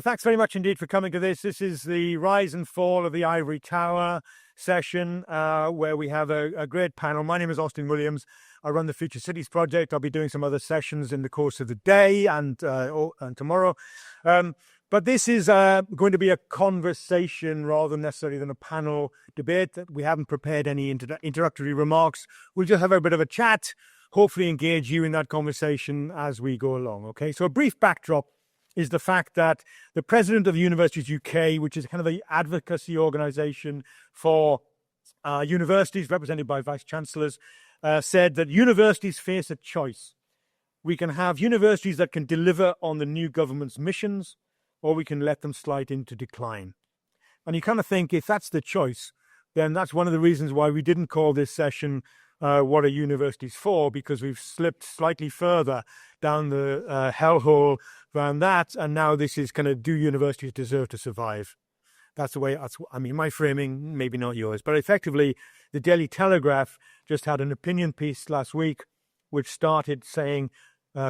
Thanks very much indeed for coming to this. This is the Rise and Fall of the Ivory Tower session, where we have a great panel. My name is Austin Williams. I run the Future Cities Project. I'll be doing some other sessions in the course of the day and tomorrow. But this is going to be a conversation rather necessarily than a panel debate. We haven't prepared any introductory remarks. We'll just have a bit of a chat, hopefully engage you in that conversation as we go along. Okay, so a brief backdrop is the fact that the president of Universities UK, which is kind of the advocacy organisation for universities represented by vice-chancellors, said that universities face a choice. We can have universities that can deliver on the new government's missions, or we can let them slide into decline. And you kind of think, if that's the choice, then that's one of the reasons why we didn't call this session What Are Universities For? Because we've slipped slightly further down the hellhole around that, and now this is kind of, do universities deserve to survive? That's the way, my framing, maybe not yours, but effectively the Daily Telegraph just had an opinion piece last week which started saying,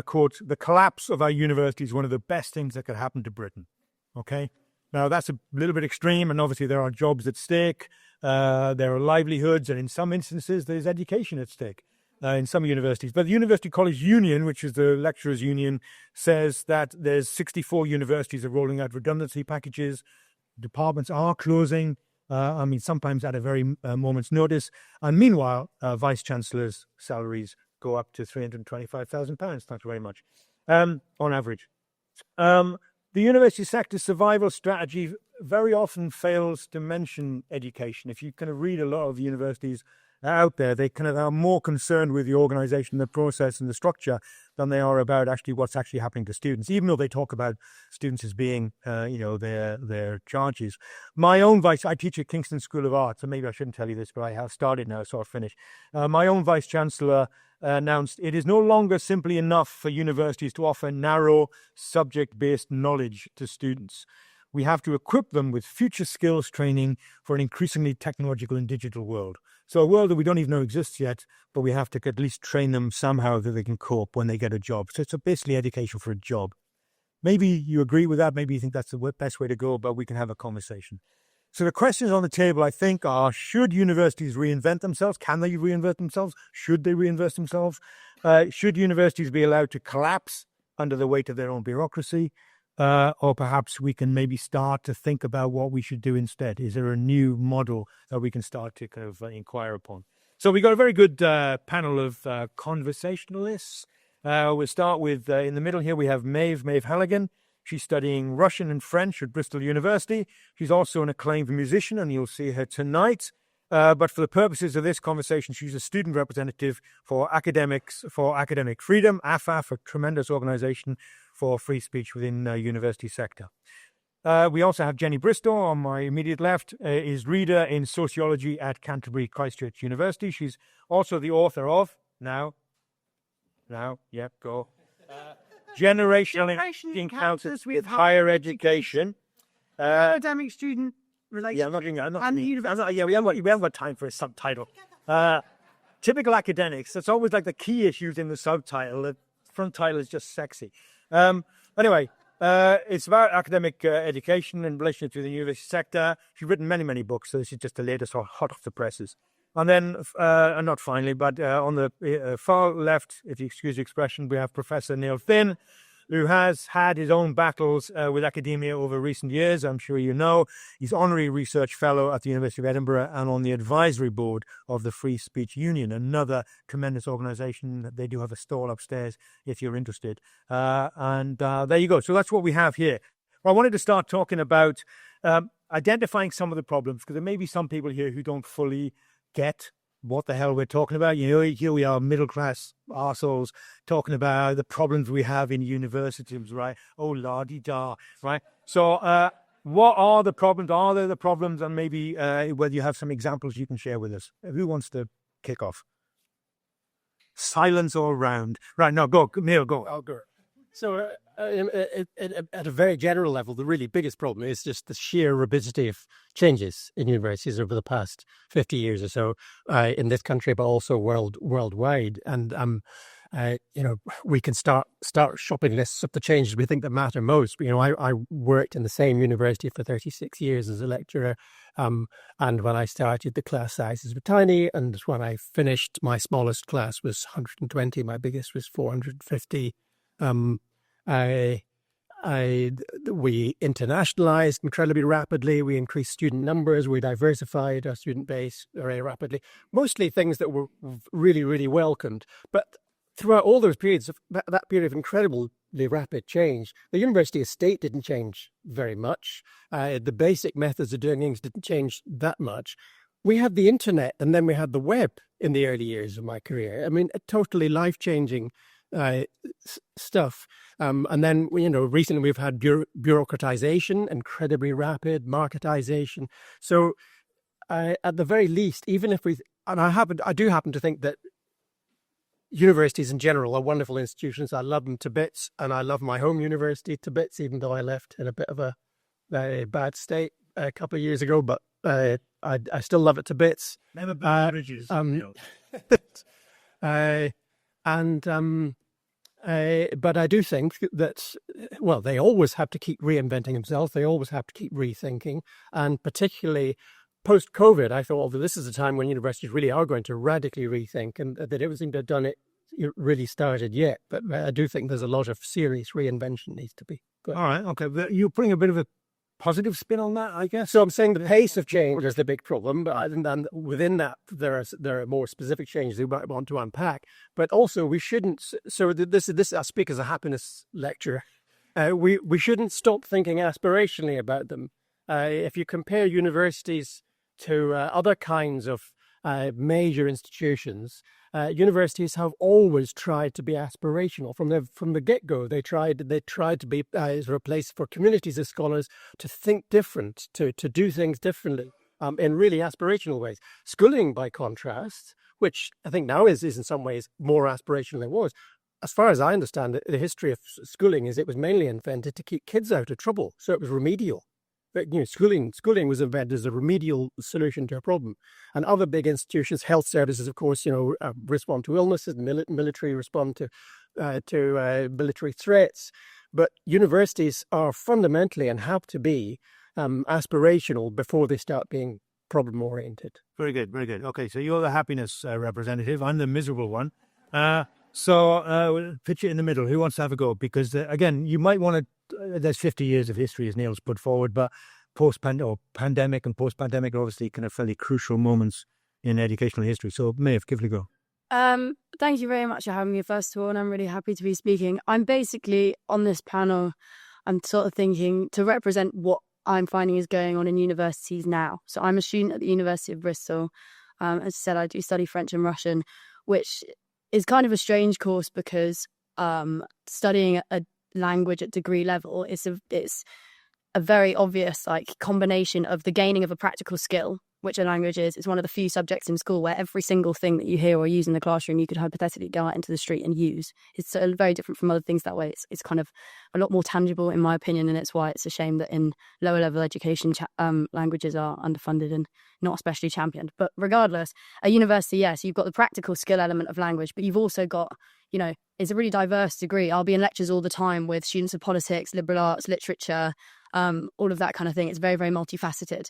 quote, "The collapse of our university is one of the best things that could happen to Britain." Okay, now that's a little bit extreme, and obviously there are jobs at stake, there are livelihoods, and in some instances there's education at stake in some universities. But the University College Union, which is the lecturers' union, says that there's 64 universities are rolling out redundancy packages. Departments are closing, sometimes at a very moment's notice. And meanwhile, vice-chancellors' salaries go up to £325,000. Thanks very much, on average. The university sector's survival strategy very often fails to mention education. If you kind of read a lot of the universities out there, they kind of are more concerned with the organisation, the process and the structure than they are about actually what's actually happening to students, even though they talk about students as being, their charges. My own I teach at Kingston School of Art, so maybe I shouldn't tell you this, but I have started now, so I'll finish. My own Vice-Chancellor announced it is no longer simply enough for universities to offer narrow subject-based knowledge to students. We have to equip them with future skills training for an increasingly technological and digital world. So a world that we don't even know exists yet, but we have to at least train them somehow that they can cope when they get a job. So it's basically education for a job. Maybe you agree with that. Maybe you think that's the best way to go, but we can have a conversation. So the questions on the table, I think, are: should universities reinvent themselves? Can they reinvent themselves? Should they reinvent themselves? Should universities be allowed to collapse under the weight of their own bureaucracy? Or perhaps we can maybe start to think about what we should do instead. Is there a new model that we can start to kind of inquire upon? So we got a very good panel of conversationalists. We'll start with, in the middle here, we have Maeve Halligan. She's studying Russian and French at Bristol University. She's also an acclaimed musician, and you'll see her tonight. But for the purposes of this conversation, she's a student representative for Academic Freedom, AFAF, a tremendous organisation for free speech within the university sector. We also have Jennie Bristow on my immediate left, is reader in sociology at Canterbury Christ Church University. She's also the author of Generational Encounters with Higher Education. Academic student relations. Yeah, we haven't got time for a subtitle. Typical academics. That's always like the key issues in the subtitle. The front title is just sexy. Anyway, it's about academic education in relation to the university sector. She's written many, many books, so this is just the latest hot off the presses. And then, not finally, but on the far left, if you excuse the expression, we have Professor Neil Finn, who has had his own battles with academia over recent years. I'm sure you know. He's Honorary Research Fellow at the University of Edinburgh and on the advisory board of the Free Speech Union, another tremendous organisation. They do have a stall upstairs if you're interested. And there you go. So that's what we have here. Well, I wanted to start talking about identifying some of the problems, because there may be some people here who don't fully get what the hell we're talking about. You know, here we are, middle-class arseholes, talking about the problems we have in universities, right? Oh, la-di-da, right? So what are the problems? Are there the problems? And maybe whether you have some examples you can share with us. Who wants to kick off? Silence all round. Right, no, go, Neil, go. I'll go. So at a very general level, the really biggest problem is just the sheer rapidity of changes in universities over the past 50 years or so in this country, but also worldwide. And we can start shopping lists of the changes we think that matter most. I worked in the same university for 36 years as a lecturer, and when I started, the class sizes were tiny, and when I finished, my smallest class was 120, my biggest was 450. We internationalized incredibly rapidly. We increased student numbers. We diversified our student base very rapidly. Mostly things that were really, really welcomed. But throughout all those periods, that period of incredibly rapid change, the university estate didn't change very much. The basic methods of doing things didn't change that much. We had the internet, and then we had the web in the early years of my career. I mean, totally life-changing stuff. And then, recently we've had bureaucratization, incredibly rapid marketization. So at the very least, even if I do happen to think that universities in general are wonderful institutions. I love them to bits, and I love my home university to bits, even though I left in a bit of a bad state a couple of years ago, but I still love it to bits. Never bad bridges. But I do think that, they always have to keep reinventing themselves. They always have to keep rethinking. And particularly post-COVID, I thought, this is a time when universities really are going to radically rethink, and that everything they've done, it really started yet. But I do think there's a lot of serious reinvention needs to be. All right, okay. But you're putting a bit of a positive spin on that, I guess. So I'm saying the pace of change is the big problem, but within that, there are more specific changes we might want to unpack. But also, we shouldn't. So this I speak as a happiness lecturer. We shouldn't stop thinking aspirationally about them. If you compare universities to other kinds of major institutions, universities have always tried to be aspirational from the get-go. They tried to be a place for communities of scholars to think different, to do things differently in really aspirational ways. Schooling, by contrast, which I think now is in some ways more aspirational than it was. As far as I understand it, the history of schooling is it was mainly invented to keep kids out of trouble, so it was remedial. But, schooling was invented as a remedial solution to a problem. And other big institutions, health services, of course, respond to illnesses, military respond to military threats. But universities are fundamentally and have to be aspirational before they start being problem-oriented. Very good, very good. Okay, so you're the happiness representative. I'm the miserable one. So we'll pitch it in the middle. Who wants to have a go? Because, again, you might want to... There's 50 years of history, as Neil's put forward, but pandemic and post-pandemic are obviously kind of fairly crucial moments in educational history. So, Maeve, give it a go. Thank you very much for having me, first of all, and I'm really happy to be speaking. I'm basically, on this panel, I'm sort of thinking to represent what I'm finding is going on in universities now. So I'm a student at the University of Bristol. As I said, I do study French and Russian, which is kind of a strange course because studying a language at degree level it's a very obvious combination of the gaining of a practical skill, which a language is. It's one of the few subjects in school where every single thing that you hear or use in the classroom you could hypothetically go out into the street and use. It's very different from other things that way. It's kind of a lot more tangible, in my opinion, and it's why it's a shame that in lower level education languages are underfunded and not especially championed. But regardless, at university, yes, you've got the practical skill element of language, but you've also got, it's a really diverse degree. I'll be in lectures all the time with students of politics, liberal arts, literature, all of that kind of thing. It's very, very multifaceted.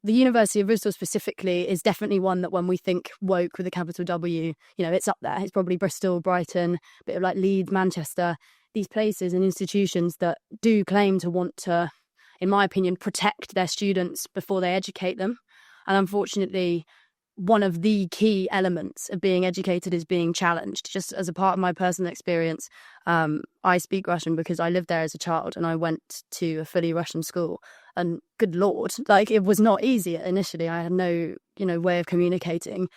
The University of Bristol specifically is definitely one that when we think woke with a capital W, it's up there. It's probably Bristol, Brighton, a bit of Leeds, Manchester, these places and institutions that do claim to want to, in my opinion, protect their students before they educate them. And unfortunately, one of the key elements of being educated is being challenged. Just as a part of my personal experience, I speak Russian because I lived there as a child and I went to a fully Russian school. And good Lord, it was not easy initially. I had no, way of communicating,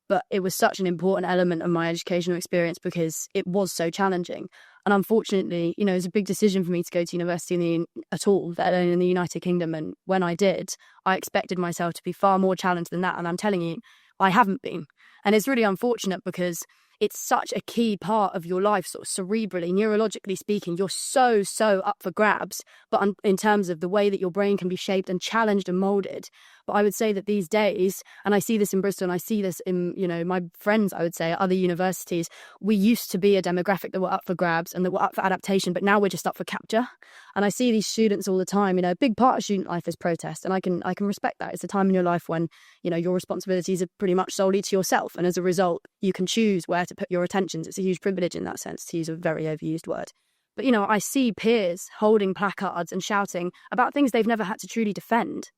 but it was such an important element of my educational experience because it was so challenging. And unfortunately, it was a big decision for me to go to university at all, let alone in the United Kingdom. And when I did, I expected myself to be far more challenged than that. And I'm telling you, I haven't been. And it's really unfortunate because it's such a key part of your life, sort of cerebrally, neurologically speaking. You're so up for grabs. But in terms of the way that your brain can be shaped and challenged and molded But I would say that these days, and I see this in Bristol and I see this in, my friends, I would say, at other universities, we used to be a demographic that were up for grabs and that were up for adaptation, but now we're just up for capture. And I see these students all the time. A big part of student life is protest, and I can respect that. It's a time in your life when, your responsibilities are pretty much solely to yourself, and as a result, you can choose where to put your attentions. It's a huge privilege in that sense, to use a very overused word. But, I see peers holding placards and shouting about things they've never had to truly defend.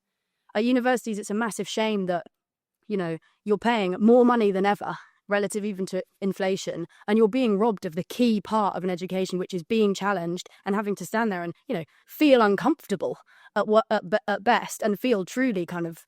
At universities, it's a massive shame that, you're paying more money than ever, relative even to inflation, and you're being robbed of the key part of an education, which is being challenged and having to stand there and, feel uncomfortable at best, and feel truly kind of,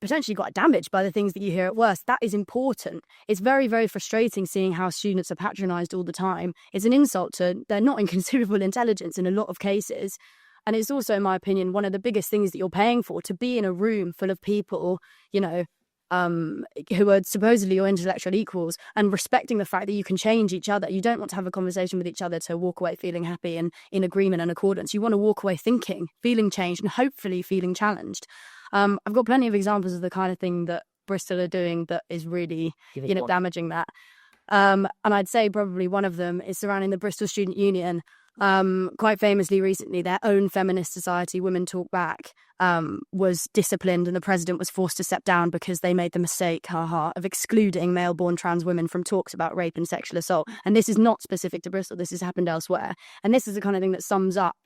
potentially quite damaged by the things that you hear at worst. That is important. It's very, very frustrating seeing how students are patronised all the time. It's an insult to their not inconsiderable intelligence in a lot of cases. And it's also, in my opinion, one of the biggest things that you're paying for, to be in a room full of people, who are supposedly your intellectual equals, and respecting the fact that you can change each other. You don't want to have a conversation with each other to walk away feeling happy and in agreement and accordance. You want to walk away thinking, feeling changed, and hopefully feeling challenged. I've got plenty of examples of the kind of thing that Bristol are doing that is really, damaging that. And I'd say probably one of them is surrounding the Bristol Student Union. Quite famously recently, their own feminist society, Women Talk Back, was disciplined, and the president was forced to step down because they made the mistake, of excluding male-born trans women from talks about rape and sexual assault. And this is not specific to Bristol, this has happened elsewhere. And this is the kind of thing that sums up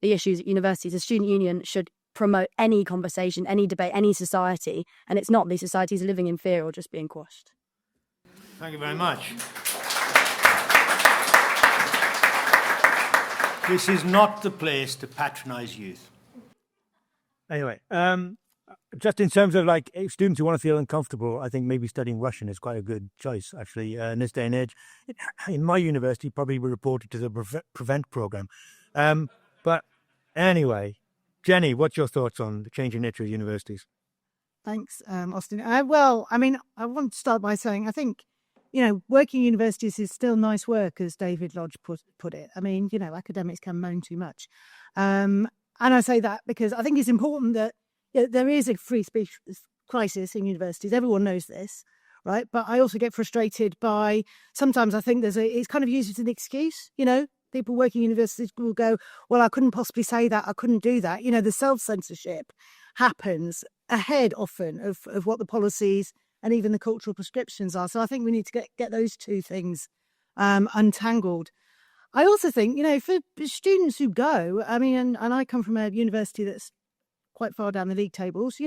the issues at universities. The student union should promote any conversation, any debate, any society, and it's not. These societies are living in fear or just being quashed. Thank you very much. This is not the place to patronise youth. Anyway, just in terms of students who want to feel uncomfortable, I think maybe studying Russian is quite a good choice, actually, in this day and age. In my university, probably we reported to the Prevent programme. But anyway, Jennie, what's your thoughts on the changing nature of universities? Thanks, Austin. I want to start by saying I think, working universities is still nice work, as David Lodge put it. Academics can moan too much. And I say that because I think it's important that there is a free speech crisis in universities. Everyone knows this, right? But I also get frustrated by, sometimes I think it's kind of used as an excuse, People working in universities will go, well, I couldn't possibly say that, I couldn't do that. The self-censorship happens ahead often of what the policies and even the cultural prescriptions are. So I think we need to get those two things untangled. I also think, for students who go, and I come from a university that's quite far down the league tables,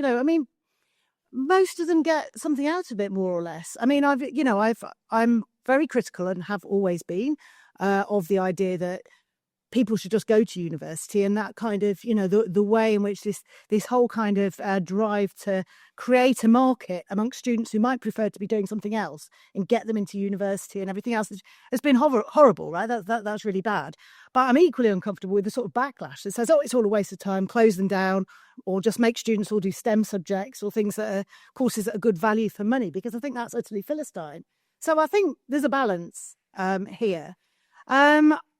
most of them get something out of it, more or less. I'm very critical, and have always been, of the idea that people should just go to university, and that kind of, the way in which this whole kind of drive to create a market amongst students who might prefer to be doing something else and get them into university and everything else has been horrible, right? That's really bad. But I'm equally uncomfortable with the sort of backlash that says, oh, it's all a waste of time, close them down, or just make students all do STEM subjects or things that are courses that are good value for money, because I think that's utterly Philistine. So I think there's a balance here.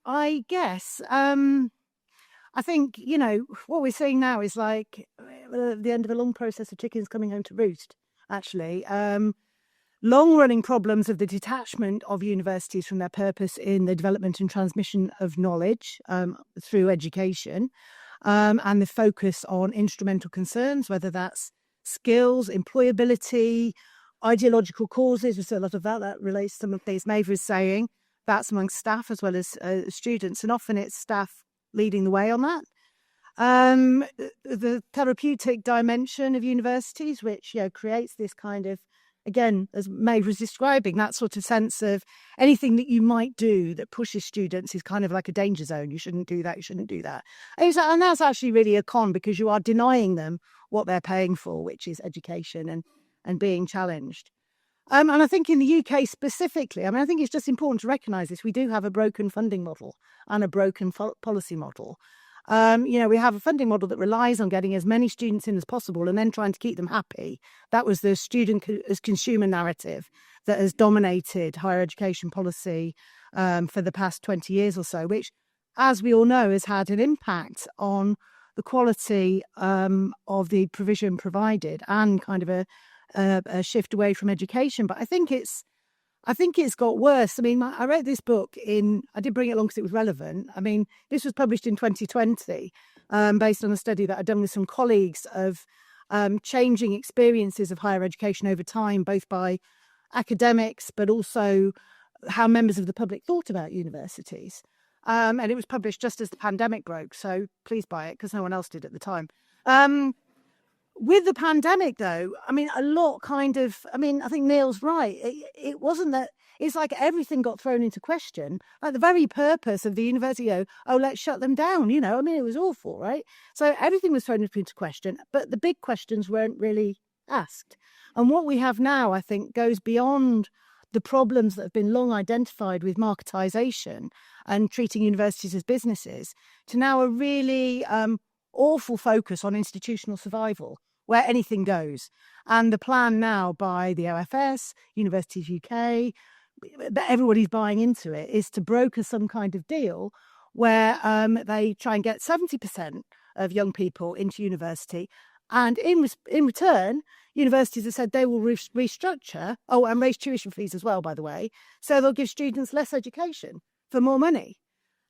I guess, I think, what we're seeing now is like the end of a long process of chickens coming home to roost, actually. Long-running problems of the detachment of universities from their purpose in the development and transmission of knowledge through education, and the focus on instrumental concerns, whether that's skills, employability, ideological causes. There's a lot of that relates to some of things Maeve was saying. That's among staff as well as students, and often it's staff leading the way on that. The therapeutic dimension of universities, which creates this kind of, again, as Maeve was describing, that sort of sense of anything that you might do that pushes students is kind of like a danger zone. You shouldn't do that, you shouldn't do that. And that's actually really a con, because you are denying them what they're paying for, which is education and being challenged. And I think in the UK specifically, I think it's just important to recognise this. We do have a broken funding model and a broken policy model. We have a funding model that relies on getting as many students in as possible and then trying to keep them happy. That was the student as consumer narrative that has dominated higher education policy for the past 20 years or so, which, as we all know, has had an impact on the quality of the provision provided and kind of a shift away from education. But I think it's got worse. I mean, I wrote this book I did bring it along because it was relevant. I mean, this was published in 2020 based on a study that I'd done with some colleagues of changing experiences of higher education over time, both by academics, but also how members of the public thought about universities. And it was published just as the pandemic broke. So please buy it because no one else did at the time. With the pandemic, though, I mean, a lot I think Neil's right. It wasn't that, it's like everything got thrown into question. Like the very purpose of the university, let's shut them down, I mean, it was awful, right? So everything was thrown into question, but the big questions weren't really asked. And what we have now, I think, goes beyond the problems that have been long identified with marketisation and treating universities as businesses to now a really awful focus on institutional survival, where anything goes. And the plan now by the OFS, Universities UK, but everybody's buying into it, is to broker some kind of deal where they try and get 70% of young people into university. And in return, universities have said they will restructure, and raise tuition fees as well, by the way, so they'll give students less education for more money.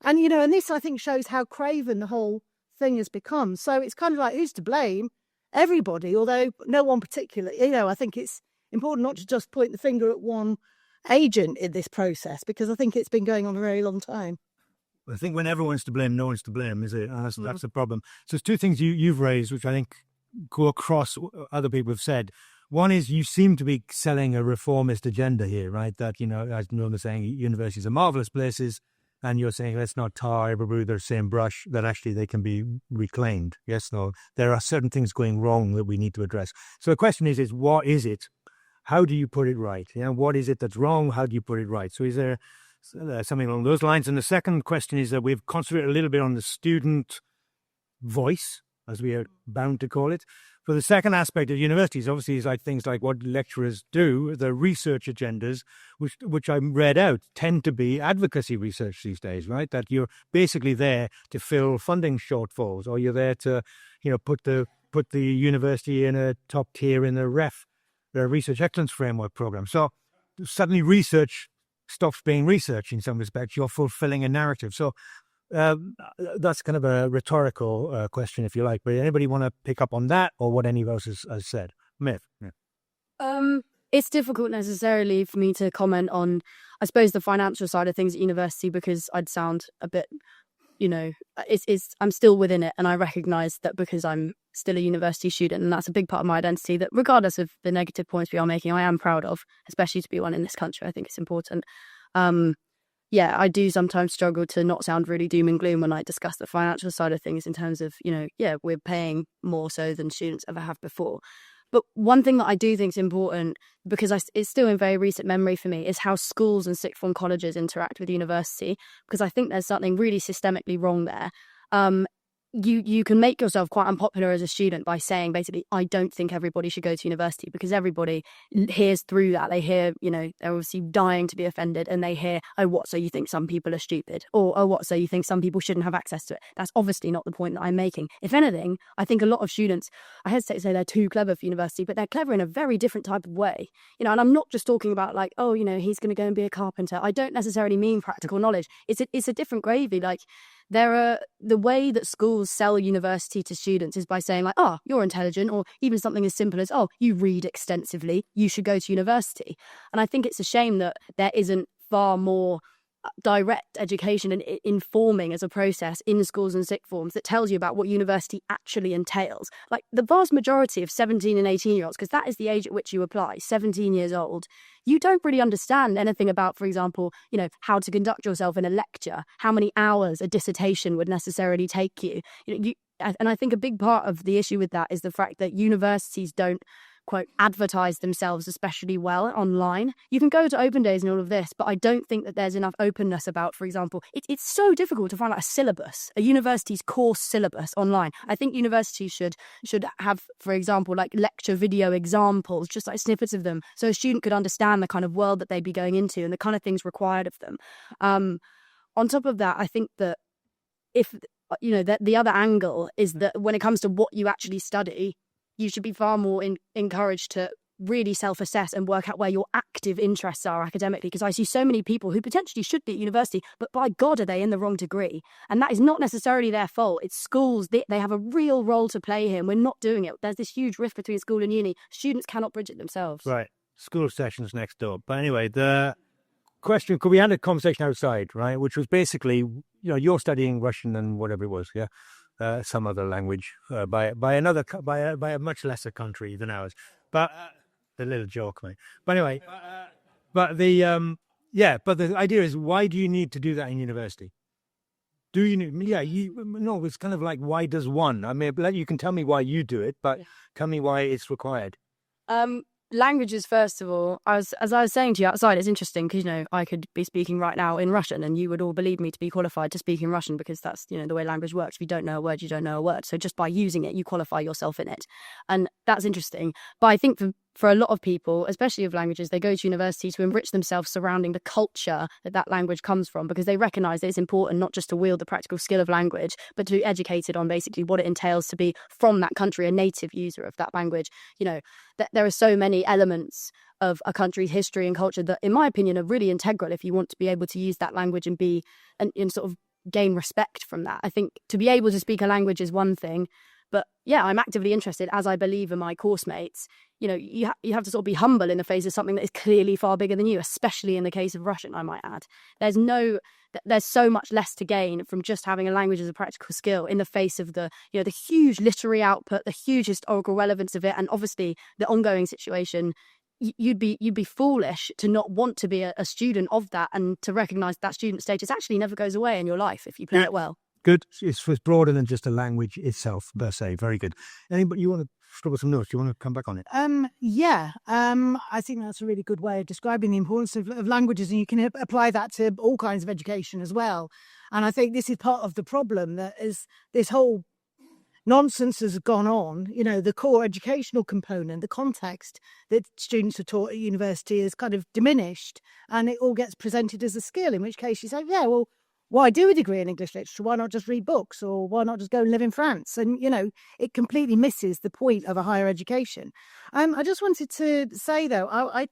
And, and this, I think, shows how craven the whole thing has become. So it's kind of like, who's to blame? Everybody, although no one particularly. I think it's important not to just point the finger at one agent in this process, because I think it's been going on a very long time. I think when everyone's to blame, no one's to blame, is it? That's the problem. So there's two things you've raised, which I think go across what other people have said. One is you seem to be selling a reformist agenda here, right? That, as Norma's saying, universities are marvellous places, and you're saying let's not tar everybody with the same brush, that actually they can be reclaimed. Yes, no, there are certain things going wrong that we need to address. So the question is what is it? How do you put it right? What is it that's wrong? How do you put it right? So is there something along those lines? And the second question is that we've concentrated a little bit on the student voice, as we are bound to call it. For the second aspect of universities, obviously, is like things like what lecturers do, the research agendas, which I read out, tend to be advocacy research these days, right? That you're basically there to fill funding shortfalls, or you're there to, put the university in a top tier in the Research Excellence Framework program. So suddenly research stops being research in some respects. You're fulfilling a narrative. So that's kind of a rhetorical question, if you like. But anybody want to pick up on that or what anyone else has said? Maeve? Yeah. It's difficult necessarily for me to comment on, I suppose, the financial side of things at university, because I'd sound a bit, I'm still within it, and I recognise that because I'm still a university student, and that's a big part of my identity that, regardless of the negative points we are making, I am proud of, especially to be one in this country. I think it's important. I do sometimes struggle to not sound really doom and gloom when I discuss the financial side of things in terms of, we're paying more so than students ever have before. But one thing that I do think is important, because it's still in very recent memory for me, is how schools and sixth form colleges interact with university, because I think there's something really systemically wrong there. You can make yourself quite unpopular as a student by saying, basically, I don't think everybody should go to university, because everybody hears through that. They hear, they're obviously dying to be offended, and they hear, oh, what, so you think some people are stupid? Or, oh, what, so you think some people shouldn't have access to it? That's obviously not the point that I'm making. If anything, I think a lot of students, I hesitate to say they're too clever for university, but they're clever in a very different type of way. And I'm not just talking about like, oh, he's going to go and be a carpenter. I don't necessarily mean practical knowledge. It's a different gravy. Like, the way that schools sell university to students is by saying like, oh, you're intelligent, or even something as simple as, oh, you read extensively, you should go to university. And I think it's a shame that there isn't far more direct education and informing as a process in schools and sixth forms that tells you about what university actually entails. Like the vast majority of 17 and 18 year olds, because that is the age at which you apply, 17 years old, you don't really understand anything about, for example, how to conduct yourself in a lecture, how many hours a dissertation would necessarily take you. And I think a big part of the issue with that is the fact that universities don't, quote, advertise themselves especially well online. You can go to open days and all of this, but I don't think that there's enough openness about, for example, it's so difficult to find out a syllabus, a university's course syllabus online. I think universities should have, for example, like lecture video examples, just like snippets of them, so a student could understand the kind of world that they'd be going into and the kind of things required of them. On top of that, I think that if that the other angle is that when it comes to what you actually study, you should be far more encouraged to really self-assess and work out where your active interests are academically, because I see so many people who potentially should be at university, but by God, are they in the wrong degree? And that is not necessarily their fault. It's schools. They have a real role to play here, and we're not doing it. There's this huge rift between school and uni. Students cannot bridge it themselves. Right. School sessions next door. But anyway, the question, could we had a conversation outside, right? Which was basically, you're studying Russian and whatever it was, yeah? Some other language by a much lesser country than ours. But the little joke, mate. But anyway, but the idea is, why do you need to do that in university? Do you need? Yeah, no. It's kind of like, why does one? I mean, you can tell me why you do it, but tell me why it's required. Languages, first of all, as I was saying to you outside, it's interesting because, I could be speaking right now in Russian and you would all believe me to be qualified to speak in Russian, because that's, the way language works. If you don't know a word, you don't know a word. So just by using it, you qualify yourself in it. And that's interesting. But I think for a lot of people, especially of languages, they go to university to enrich themselves surrounding the culture that language comes from, because they recognise that it's important not just to wield the practical skill of language, but to be educated on basically what it entails to be from that country, a native user of that language. There are so many elements of a country's history and culture that, in my opinion, are really integral if you want to be able to use that language and be and sort of gain respect from that. I think to be able to speak a language is one thing, but yeah, I'm actively interested, as I believe in my course mates. You have to sort of be humble in the face of something that is clearly far bigger than you, especially in the case of Russian, I might add. There's so much less to gain from just having a language as a practical skill in the face of the huge literary output, the huge historical relevance of it, and obviously the ongoing situation. You'd be foolish to not want to be a student of that, and to recognise that student status actually never goes away in your life if you play it well. Good. It's broader than just a language itself, per se. Very good. Anybody, you want to scribble some notes? Do you want to come back on it? I think that's a really good way of describing the importance of languages, and you can apply that to all kinds of education as well. And I think this is part of the problem, that is this whole nonsense has gone on. The core educational component, the context that students are taught at university is kind of diminished, and it all gets presented as a skill, in which case you say, yeah, well, why do a degree in English literature? Why not just read books? Or why not just go and live in France? And, it completely misses the point of a higher education. I just wanted to say, though, I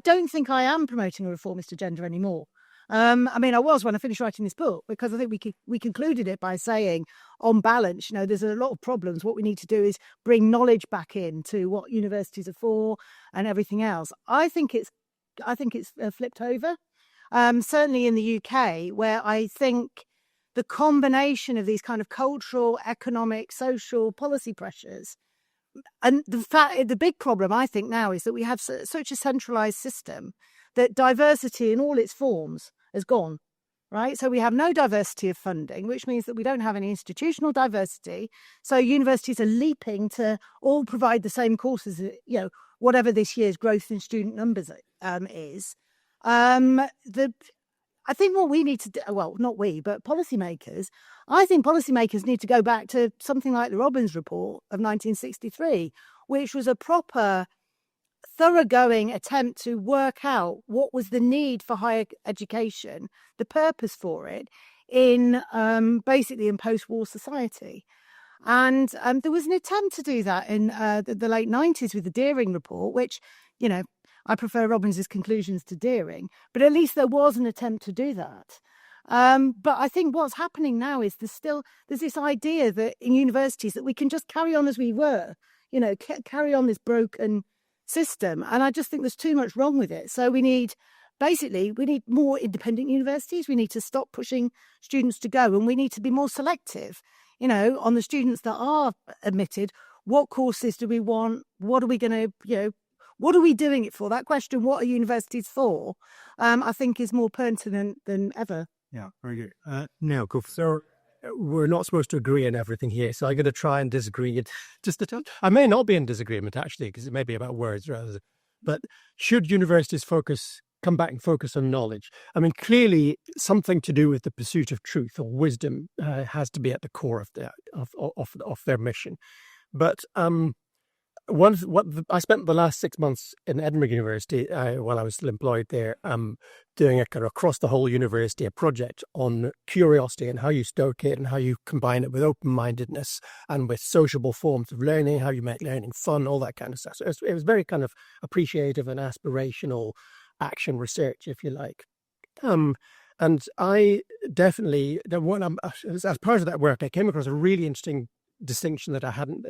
don't think I am promoting a reformist agenda anymore. I was when I finished writing this book, because I think we concluded it by saying, on balance, there's a lot of problems. What we need to do is bring knowledge back into what universities are for and everything else. I think it's flipped over. Certainly in the UK, where I think the combination of these kind of cultural, economic, social policy pressures, and the big problem I think now is that we have such a centralised system that diversity in all its forms has gone, right? So we have no diversity of funding, which means that we don't have any institutional diversity. So universities are leaping to all provide the same courses, whatever this year's growth in student numbers is. I think what we need to do, well, not we, but policymakers, I think policymakers need to go back to something like the Robbins Report of 1963, which was a proper, thoroughgoing attempt to work out what was the need for higher education, the purpose for it in basically in post-war society. And there was an attempt to do that in the late 90s with the Deering Report, which, I prefer Robbins's conclusions to Deering, but at least there was an attempt to do that. But I think what's happening now is there's this idea that in universities that we can just carry on as we were, carry on this broken system. And I just think there's too much wrong with it. So we need more independent universities. We need to stop pushing students to go, and we need to be more selective, on the students that are admitted. What courses do we want? What are we going to, what are we doing it for? That question, what are universities for, I think is more pertinent than ever. Yeah, very good. Now, go for So we're not supposed to agree on everything here, so I'm going to try and disagree just a touch. I may not be in disagreement, actually, because it may be about words rather than... But should universities come back and focus on knowledge? I mean, clearly something to do with the pursuit of truth or wisdom has to be at the core of their mission. But I spent the last 6 months in Edinburgh University while I was still employed there, doing a kind of across the whole university a project on curiosity and how you stoke it and how you combine it with open-mindedness and with sociable forms of learning, how you make learning fun, all that kind of stuff. So it was very kind of appreciative and aspirational action research, if you like. And I definitely, as part of that work, I came across a really interesting distinction that I hadn't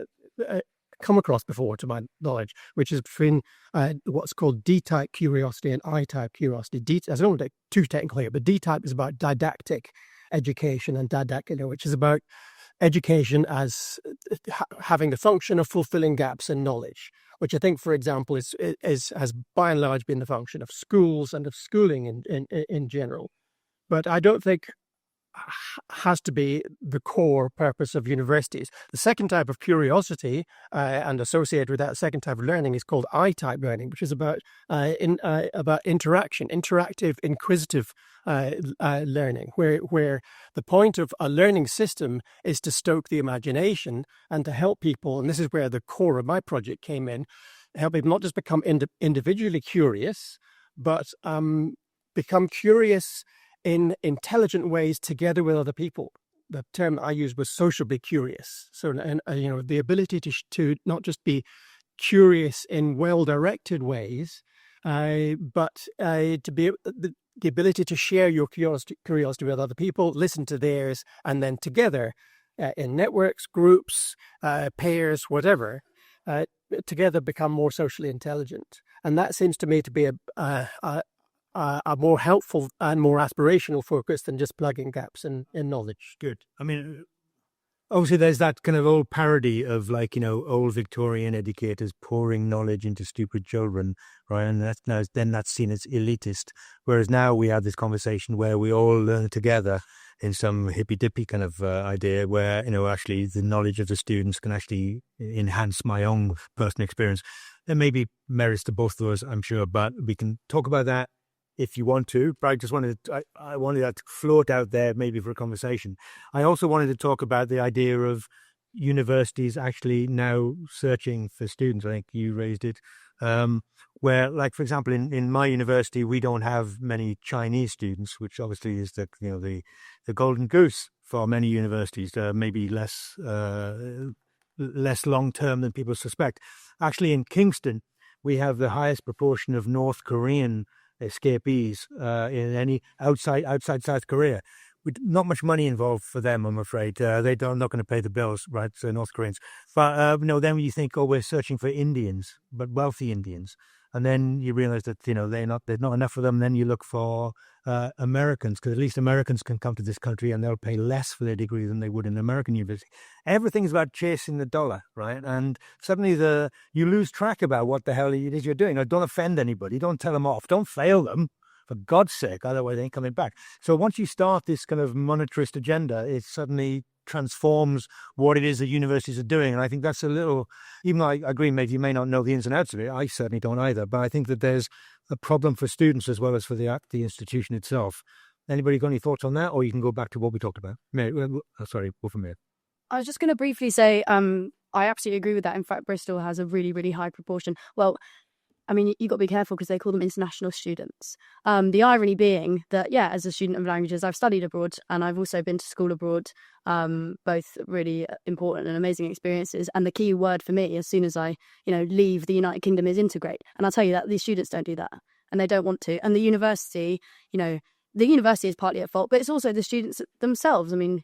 come across before, to my knowledge, which is between what's called D-type curiosity and I-type curiosity. I don't want to get too technical here, but D-type is about didactic education, and which is about education as having the function of fulfilling gaps in knowledge, which I think, for example, has by and large been the function of schools and of schooling in general. But I don't think has to be the core purpose of universities. The second type of curiosity and associated with that second type of learning is called I-type learning, which is about interaction, interactive, inquisitive learning, where the point of a learning system is to stoke the imagination and to help people, and this is where the core of my project came in, help people not just become individually curious, but become curious in intelligent ways together with other people. The term I used was sociably curious. So, and the ability to not just be curious in well-directed ways, but to be the ability to share your curiosity with other people, listen to theirs, and then together in networks, groups, pairs, whatever, together become more socially intelligent. And that seems to me to be a more helpful and more aspirational focus than just plugging gaps in knowledge. Good. I mean, obviously there's that kind of old parody of old Victorian educators pouring knowledge into stupid children, right? And that's seen as elitist. Whereas now we have this conversation where we all learn together in some hippy-dippy kind of idea where, actually the knowledge of the students can actually enhance my own personal experience. There may be merits to both of us, I'm sure, but we can talk about that if you want to, but I just I wanted that to float out there maybe for a conversation. I also wanted to talk about the idea of universities actually now searching for students. I think you raised it, where, like, for example, in my university, we don't have many Chinese students, which obviously is the golden goose for many universities, maybe less long-term than people suspect. Actually, in Kingston, we have the highest proportion of North Korean escapees in any outside South Korea, with not much money involved for them, I'm afraid. They're not going to pay the bills, right? So North Koreans. But then you think, we're searching for Indians, but wealthy Indians, and then you realize that there's not enough of them. Then you look for Americans, because at least Americans can come to this country and they'll pay less for their degree than they would in an American university. Everything's about chasing the dollar, right? And suddenly you lose track about what the hell it is you're doing. Don't offend anybody. Don't tell them off. Don't fail them, for God's sake. Otherwise, they ain't coming back. So once you start this kind of monetarist agenda, it suddenly transforms what it is that universities are doing. And I think that's a little, even though I agree, Maeve, you may not know the ins and outs of it. I certainly don't either. But I think that there's a problem for students as well as for the institution itself. Anybody got any thoughts on that? Or you can go back to what we talked about. Sorry, go from here. I was just going to briefly say, I absolutely agree with that. In fact, Bristol has a really, really high proportion. Well, I mean, you got to be careful because they call them international students. The irony being that, as a student of languages, I've studied abroad and I've also been to school abroad, both really important and amazing experiences. And the key word for me, as soon as I, leave the United Kingdom, is integrate. And I'll tell you that these students don't do that, and they don't want to. And the university is partly at fault, but it's also the students themselves. I mean,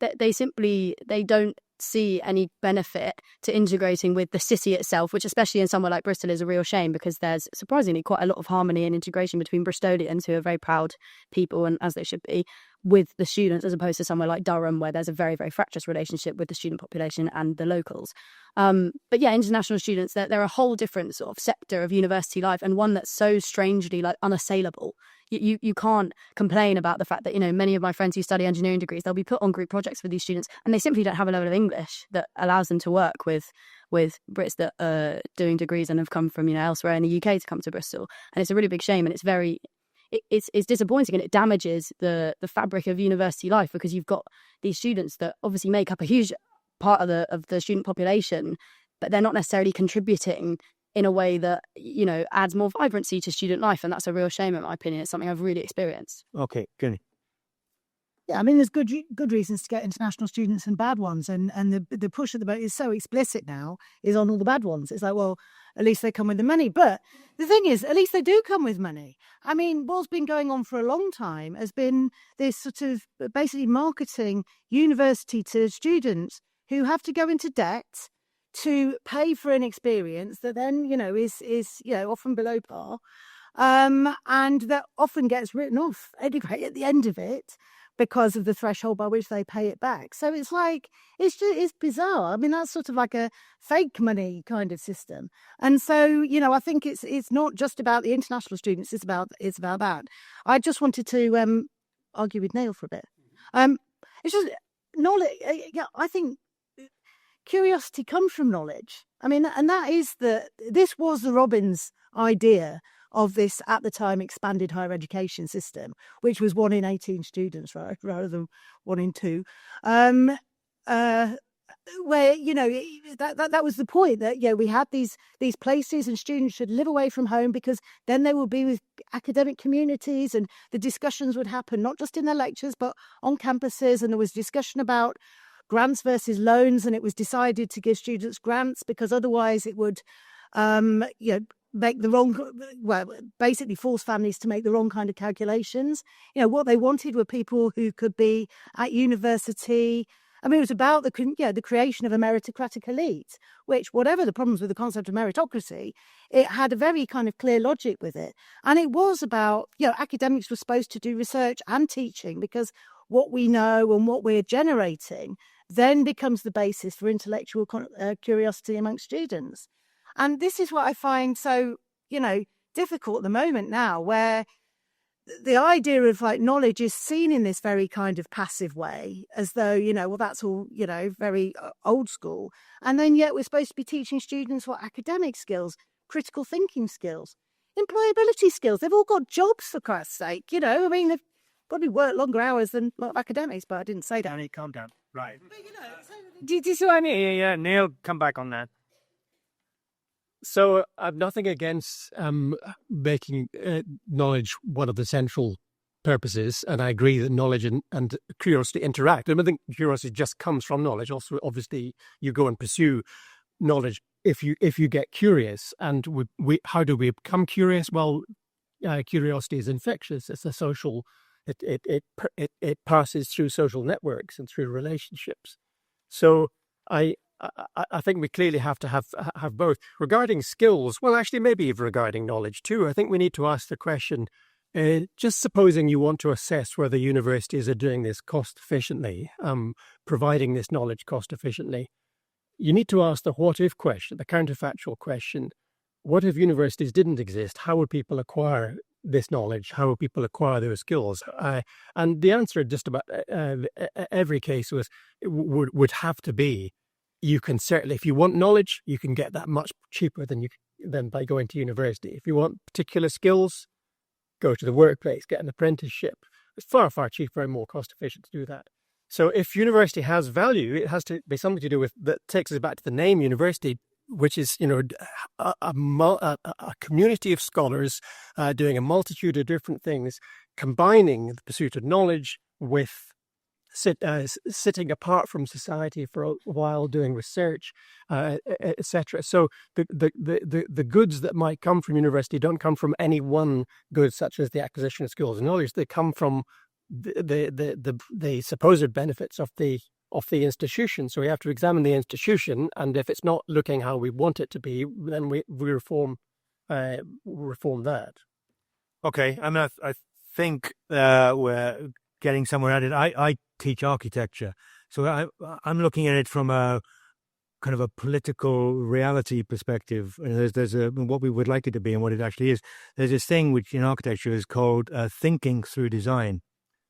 they don't see any benefit to integrating with the city itself, which especially in somewhere like Bristol is a real shame, because there's surprisingly quite a lot of harmony and integration between Bristolians, who are very proud people, and as they should be, with the students, as opposed to somewhere like Durham, where there's a very, very fractious relationship with the student population and the locals. But international students, they're a whole different sort of sector of university life, and one that's so strangely unassailable. You can't complain about the fact that, many of my friends who study engineering degrees, they'll be put on group projects with these students and they simply don't have a level of English that allows them to work with Brits that are doing degrees and have come from, elsewhere in the UK to come to Bristol. And it's a really big shame, and it's disappointing, and it damages the fabric of university life, because you've got these students that obviously make up a huge part of the student population but they're not necessarily contributing in a way that, adds more vibrancy to student life. And that's a real shame, in my opinion. It's something I've really experienced. Okay, Jennie. Yeah, I mean, there's good reasons to get international students and bad ones, and the push at the moment is so explicit now is on all the bad ones. It's like, well, at least they come with the money. But the thing is, at least they do come with money. I mean, what's been going on for a long time has been this sort of basically marketing university to students who have to go into debt to pay for an experience that then, is often below par, and that often gets written off anyway at the end of it, because of the threshold by which they pay it back. So it's like, it's bizarre. I mean, that's sort of like a fake money kind of system. And so, I think it's not just about the international students, it's about that. I just wanted to argue with Neil for a bit. It's just knowledge. I think curiosity comes from knowledge. I mean, and this was the Robbins idea of this, at the time, expanded higher education system, which was 1 in 18 students, right, rather than 1 in 2. Where, that was the point, that, we had these places and students should live away from home, because then they will be with academic communities and the discussions would happen, not just in their lectures, but on campuses. And there was discussion about grants versus loans, and it was decided to give students grants because otherwise it would, make the wrong, basically force families to make the wrong kind of calculations. What they wanted were people who could be at university. I mean, it was about the creation of a meritocratic elite, which, whatever the problems with the concept of meritocracy, it had a very kind of clear logic with it. And it was about, academics were supposed to do research and teaching, because what we know and what we're generating then becomes the basis for intellectual curiosity amongst students. And this is what I find so, difficult at the moment now, where the idea of like knowledge is seen in this very kind of passive way, as though, that's all, very old school. And then yet we're supposed to be teaching students what academic skills, critical thinking skills, employability skills. They've all got jobs, for Christ's sake. I mean, they've probably worked longer hours than a lot of academics, but I didn't say that. Jennie, calm down. Right. But, Do you see what I mean? Yeah, Neil, come back on that. So I've nothing against making knowledge one of the central purposes, and I agree that knowledge and curiosity interact. I don't think curiosity just comes from knowledge. Also, obviously, you go and pursue knowledge if you get curious. And we how do we become curious? Well, curiosity is infectious. It's a social. It passes through social networks and through relationships. So I think we clearly have to have both. Regarding skills, well, actually, maybe even regarding knowledge too, I think we need to ask the question, just supposing you want to assess whether universities are doing this cost efficiently, providing this knowledge cost efficiently, you need to ask the what if question, the counterfactual question. What if universities didn't exist? How would people acquire this knowledge? How would people acquire those skills? And the answer in just about every case would have to be, you can certainly, if you want knowledge, you can get that much cheaper than by going to university. If you want particular skills, go to the workplace, get an apprenticeship. It's far, far cheaper and more cost efficient to do that. So if university has value, it has to be something to do with, that takes us back to the name university, which is, a community of scholars doing a multitude of different things, combining the pursuit of knowledge with sitting apart from society for a while, doing research, etc. So the goods that might come from university don't come from any one good, such as the acquisition of skills and knowledge. They come from the supposed benefits of the institution. So we have to examine the institution, and if it's not looking how we want it to be, then we reform that. Okay, I mean, I think we're getting somewhere at it. I teach architecture, so I'm looking at it from a kind of a political reality perspective. There's what we would like it to be and what it actually is. There's this thing which in architecture is called thinking through design.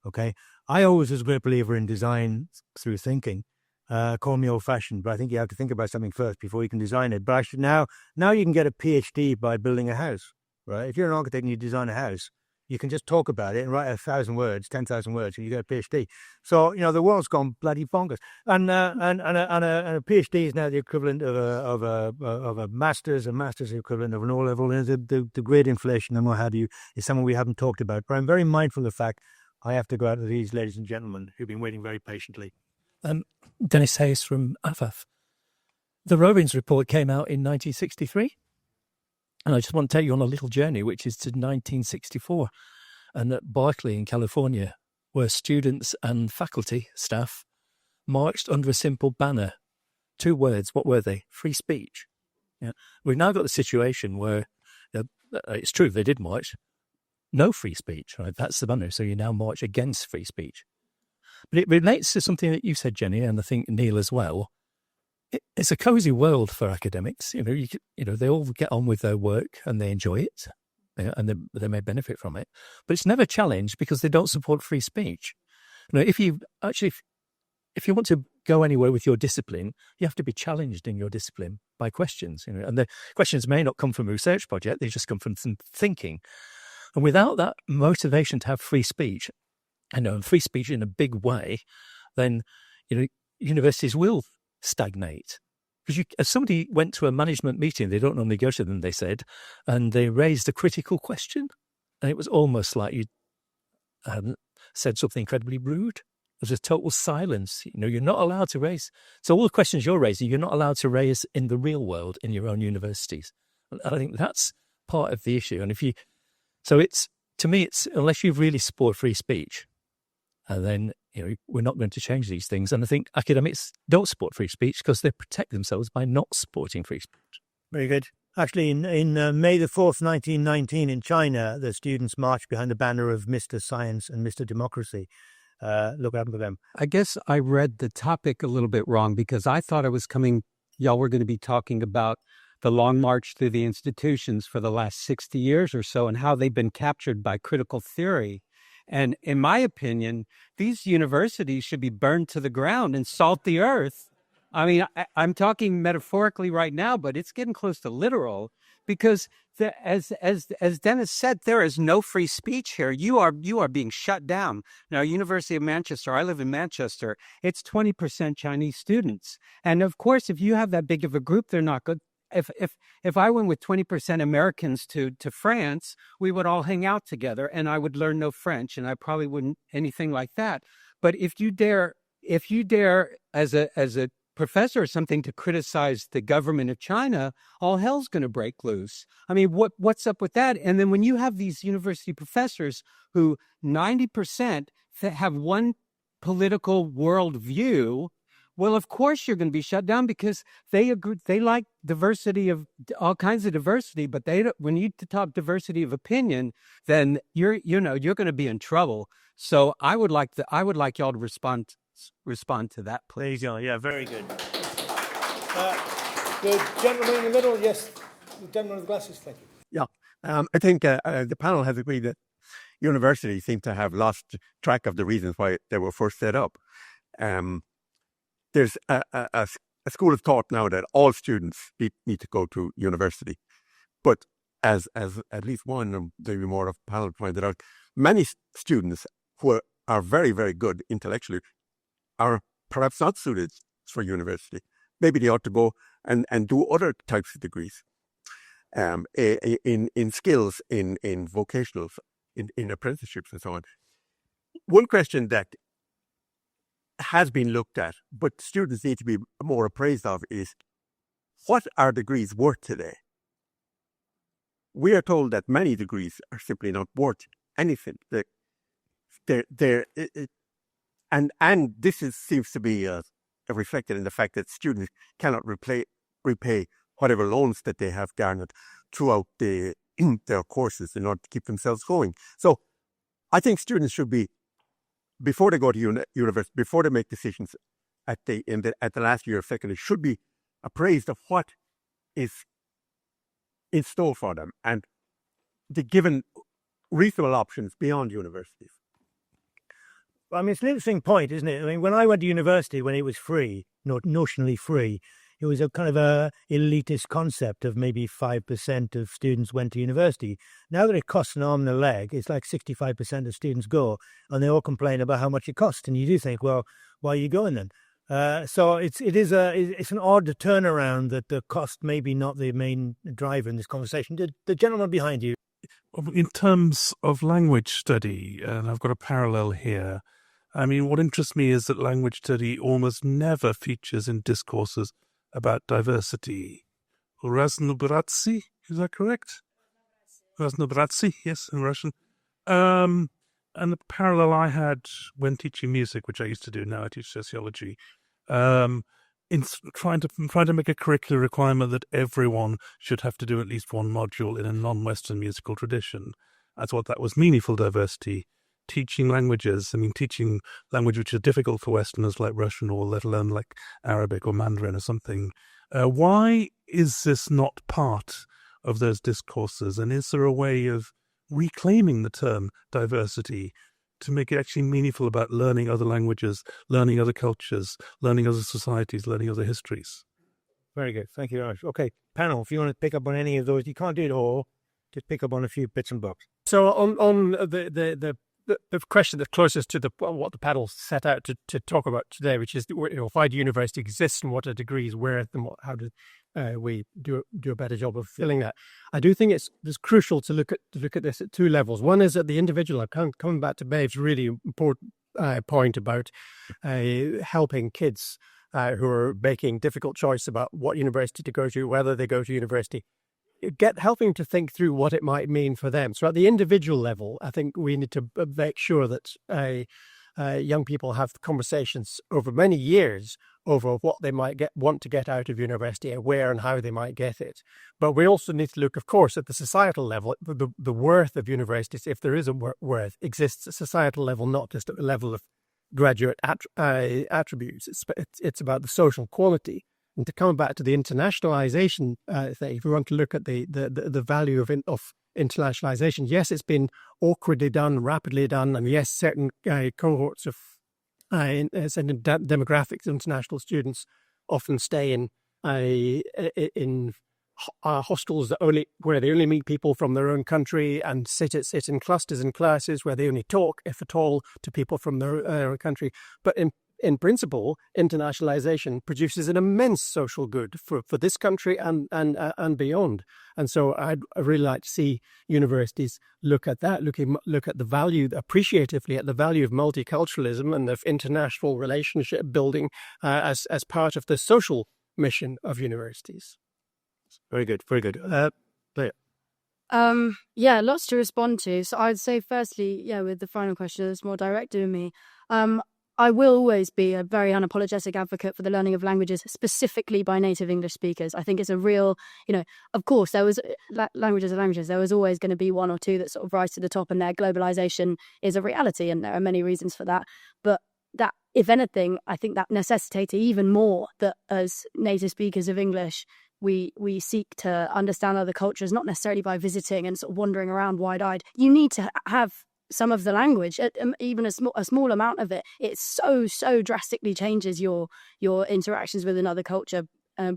Okay, I always was a great believer in design through thinking. Call me old-fashioned, but I think you have to think about something first before you can design it. But actually now you can get a PhD by building a house, right? If you're an architect and you design a house, You can just talk about it and write 1,000 words, 10,000 words, and you get a PhD. So, the world's gone bloody bonkers. And a PhD is now the equivalent of a master's. A master's is the equivalent of an O-level. And the great inflation and what have you is something we haven't talked about. But I'm very mindful of the fact I have to go out to these ladies and gentlemen who've been waiting very patiently. Dennis Hayes from AFAF. The Robbins report came out in 1963. And I just want to take you on a little journey, which is to 1964. And at Berkeley in California, where students and faculty staff marched under a simple banner. 2 words, what were they? Free speech. Yeah. We've now got the situation where it's true, they did march. No free speech, right? That's the banner. So you now march against free speech. But it relates to something that you said, Jennie, and I think Neil as well. It's a cozy world for academics. They all get on with their work and they enjoy it, and they may benefit from it. But it's never challenged because they don't support free speech. If you want to go anywhere with your discipline, you have to be challenged in your discipline by questions. And the questions may not come from a research project; they just come from some thinking. And without that motivation to have free speech, and free speech in a big way, then universities will stagnate. Because as somebody went to a management meeting, they don't normally go to them, they said, and they raised a critical question, and it was almost like you said something incredibly rude. There's a total silence. You're not allowed to raise. So all the questions you're raising, you're not allowed to raise in the real world in your own universities. And I think that's part of the issue. And to me, it's unless you really support free speech, and then we're not going to change these things. And I think academics don't support free speech because they protect themselves by not supporting free speech. Very good. Actually, in May the 4th, 1919, in China, the students marched behind the banner of Mr. Science and Mr. Democracy. Look what happened to them. I guess I read the topic a little bit wrong because I thought y'all were going to be talking about the long march through the institutions for the last 60 years or so and how they've been captured by critical theory. And in my opinion, these universities should be burned to the ground and salt the earth. I mean, I'm talking metaphorically right now, but it's getting close to literal because as Dennis said, there is no free speech here. You are being shut down. Now, University of Manchester, I live in Manchester, it's 20% Chinese students. And of course, if you have that big of a group, they're not good. If I went with 20% Americans to France, we would all hang out together and I would learn no French and I probably wouldn't anything like that. But if you dare as a professor or something to criticize the government of China, all hell's going to break loose. I mean, what's up with that? And then when you have these university professors who 90% have one political worldview, well, of course you're going to be shut down because they like diversity of all kinds of diversity, but when you talk diversity of opinion, then you're going to be in trouble. So I would like y'all to respond to that, please. There you go. Yeah, very good. The gentleman in the middle, yes, the gentleman with the glasses. Thank you. Yeah, I think the panel has agreed that universities seem to have lost track of the reasons why they were first set up. There's a school of thought now that all students need to go to university. But as at least one, or maybe more of the panel pointed out, many students who are very, very good intellectually are perhaps not suited for university. Maybe they ought to go and do other types of degrees in skills, in vocationals, in apprenticeships and so on. One question that has been looked at, but students need to be more appraised of is, what are degrees worth today? We are told that many degrees are simply not worth anything. And this seems to be reflected in the fact that students cannot repay whatever loans that they have garnered throughout their courses in order to keep themselves going. So I think students should be, before they go to university, before they make decisions at the last year of secondary, should be appraised of what is in store for them and be given reasonable options beyond universities. Well, I mean, it's an interesting point, isn't it? I mean, when I went to university, when it was free, not notionally free, it was a kind of a elitist concept of maybe 5% of students went to university. Now that it costs an arm and a leg, it's like 65% of students go, and they all complain about how much it costs. And you do think, well, why are you going then? So it's an odd turnaround that the cost may be not the main driver in this conversation. The gentleman behind you. In terms of language study, and I've got a parallel here, I mean, what interests me is that language study almost never features in discourses about diversity. Raznobratsy, is that correct? Raznobratsy, yes, in Russian. And the parallel I had when teaching music, which I used to do, now I teach sociology, in trying to make a curricular requirement that everyone should have to do at least one module in a non-Western musical tradition. I thought that was meaningful diversity. Teaching languages, I mean, teaching language which is difficult for Westerners like Russian, or let alone like Arabic or Mandarin or something. Why is this not part of those discourses? And is there a way of reclaiming the term diversity to make it actually meaningful about learning other languages, learning other cultures, learning other societies, learning other histories? Very good. Thank you very much. Okay, panel, if you want to pick up on any of those, you can't do it all. Just pick up on a few bits and bobs. So on the question that's closest to what the panel set out to talk about today, which is why do university exist and what are degrees worth, and how do we do a better job of filling that? I do think it's crucial to look at this at two levels. One is at the individual. I'm coming back to Maeve's really important point about helping kids who are making difficult choice about what university to go to, whether they go to university. Helping to think through what it might mean for them. So at the individual level, I think we need to make sure that young people have conversations over many years over what they might want to get out of university and where and how they might get it. But we also need to look, of course, at the societal level. The worth of universities, if there is a worth, exists at societal level, not just at the level of graduate attributes. It's about the social quality. And to come back to the internationalization thing, if we want to look at the value of internationalization, yes, it's been awkwardly done, rapidly done, and yes, certain cohorts of certain demographics of international students often stay in hostels where they only meet people from their own country and sit in clusters and classes where they only talk, if at all, to people from their own country. But in principle, internationalization produces an immense social good for this country and beyond. And so I'd really like to see universities look at that, look at the value, appreciatively at the value of multiculturalism and of international relationship building as part of the social mission of universities. Very good, very good. Leah. Yeah, lots to respond to. So I'd say firstly, with the final question that's more direct to me, I will always be a very unapologetic advocate for the learning of languages, specifically by native English speakers. I think it's a real, of course, there was languages are languages. There was always going to be one or two that sort of rise to the top, and their globalization is a reality, and there are many reasons for that. But that, if anything, I think that necessitates even more that as native speakers of English, we seek to understand other cultures, not necessarily by visiting and sort of wandering around wide-eyed. You need to have some of the language, even a small amount of it. It so drastically changes your interactions with another culture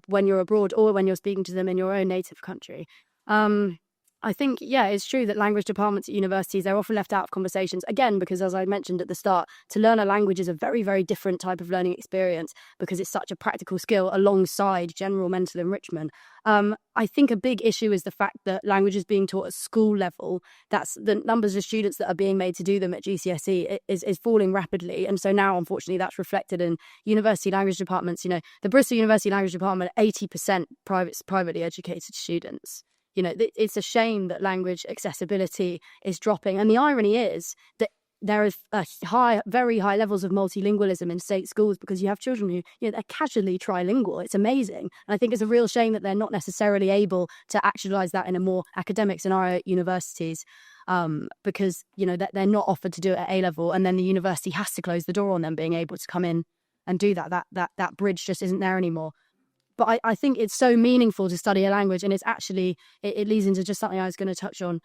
when you're abroad or when you're speaking to them in your own native country. I think, it's true that language departments at universities, they're often left out of conversations, again, because as I mentioned at the start, to learn a language is a very, very different type of learning experience because it's such a practical skill alongside general mental enrichment. I think a big issue is the fact that language is being taught at school level. That's the numbers of students that are being made to do them at GCSE is falling rapidly. And so now, unfortunately, that's reflected in university language departments. The Bristow University Language Department, 80% privately educated students. It's a shame that language accessibility is dropping. And the irony is that there is very high levels of multilingualism in state schools because you have children who, they're casually trilingual. It's amazing. And I think it's a real shame that they're not necessarily able to actualize that in a more academic scenario at universities because, that they're not offered to do it at A-level, and then the university has to close the door on them being able to come in and do that. That bridge just isn't there anymore. But I think it's so meaningful to study a language, and it's actually, it leads into just something I was going to touch on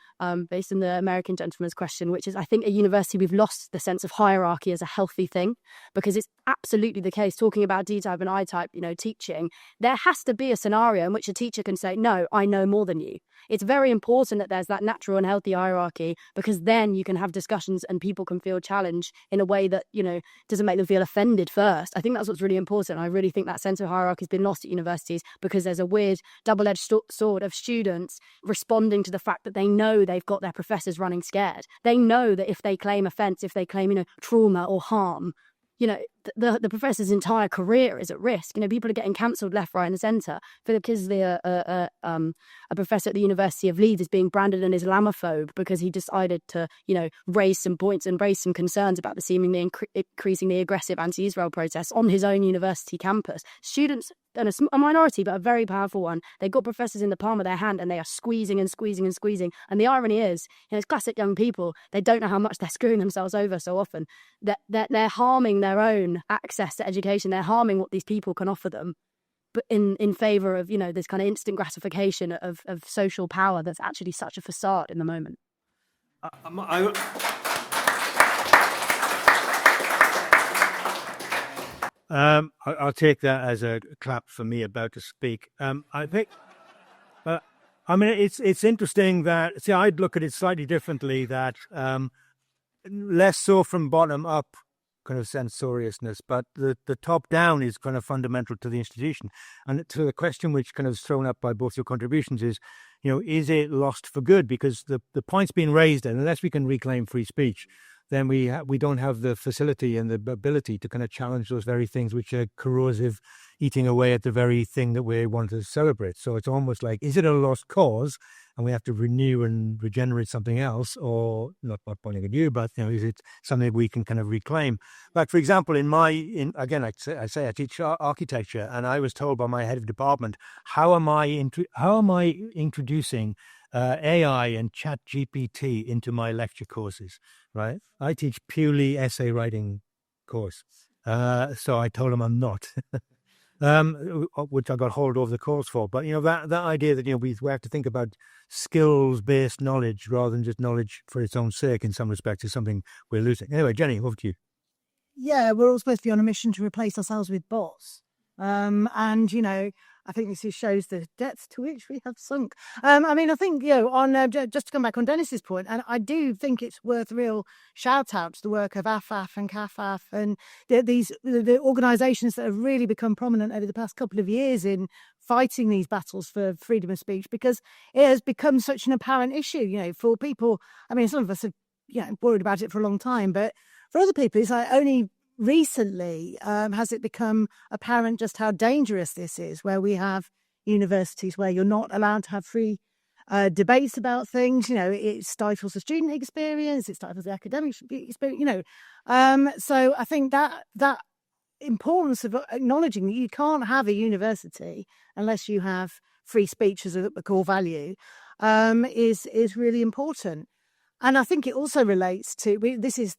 based on the American gentleman's question, which is I think at university we've lost the sense of hierarchy as a healthy thing, because it's absolutely the case, talking about D-type and I-type, teaching, there has to be a scenario in which a teacher can say, no, I know more than you. It's very important that there's that natural and healthy hierarchy, because then you can have discussions and people can feel challenged in a way that, doesn't make them feel offended first. I think that's what's really important. I really think that sense of hierarchy has been lost at universities, because there's a weird double-edged sword of students responding to the fact that they know they've got their professors running scared. They know that if they claim offence, if they claim, trauma or harm, the professor's entire career is at risk. People are getting cancelled left, right, and centre because a professor at the University of Leeds is being branded an Islamophobe because he decided to, raise some points and raise some concerns about the seemingly increasingly aggressive anti-Israel protests on his own university campus. Students, and a minority, but a very powerful one, they've got professors in the palm of their hand and they are squeezing and squeezing and squeezing. And the irony is, it's classic young people, they don't know how much they're screwing themselves over so often, that they're harming their own access to education. They're harming what these people can offer them, but in favour of, this kind of instant gratification of social power that's actually such a facade in the moment. I'll take that as a clap for me about to speak. I think, it's interesting that, I'd look at it slightly differently, that less so from bottom up kind of censoriousness, but the top down is kind of fundamental to the institution. And to the question which kind of is thrown up by both your contributions is, is it lost for good? Because the point's been raised, and unless we can reclaim free speech, then we don't have the facility and the ability to kind of challenge those very things which are corrosive, eating away at the very thing that we want to celebrate. So it's almost like, is it a lost cause and we have to renew and regenerate something else? Or, not pointing at you, but is it something we can kind of reclaim? Like, for example, I say I teach architecture, and I was told by my head of department, how am I introducing AI and Chat GPT into my lecture courses, right? I teach purely essay writing course. So I told him I'm not, which I got hold of the course for. But, that idea that, we have to think about skills-based knowledge rather than just knowledge for its own sake in some respects is something we're losing. Anyway, Jennie, over to you. Yeah, we're all supposed to be on a mission to replace ourselves with bots. I think this shows the depth to which we have sunk. I think, on just to come back on Dennis's point, and I do think it's worth real shout out to the work of AFAF and CAFAF and the organisations that have really become prominent over the past couple of years in fighting these battles for freedom of speech, because it has become such an apparent issue, for people. Some of us have, worried about it for a long time, but for other people, it's like only recently has it become apparent just how dangerous this is, where we have universities where you're not allowed to have free debates about things. It stifles the student experience, it stifles the academic experience. So I think that importance of acknowledging that you can't have a university unless you have free speech as a core value is really important. And I think it also relates to this is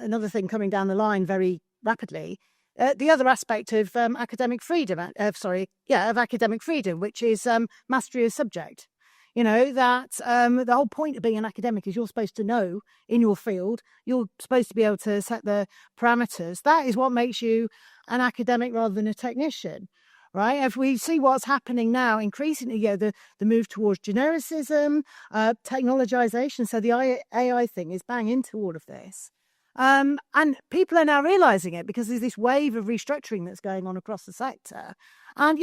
another thing coming down the line very rapidly. The other aspect of academic freedom, of academic freedom, which is mastery of subject. That the whole point of being an academic is you're supposed to know in your field. You're supposed to be able to set the parameters. That is what makes you an academic rather than a technician, right? If we see what's happening now, increasingly, the move towards genericism, technologization. So the AI thing is bang into all of this. And people are now realising it because there's this wave of restructuring that's going on across the sector. And,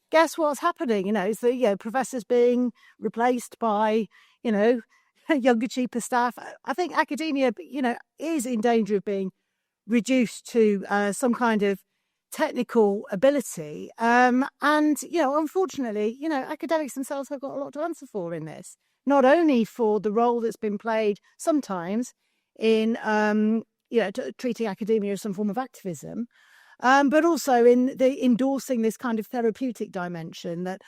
guess what's happening? Is that, professors being replaced by, younger, cheaper staff. I think academia, is in danger of being reduced to some kind of technical ability. Unfortunately, academics themselves have got a lot to answer for in this. Not only for the role that's been played sometimes in treating academia as some form of activism, but also in the endorsing this kind of therapeutic dimension that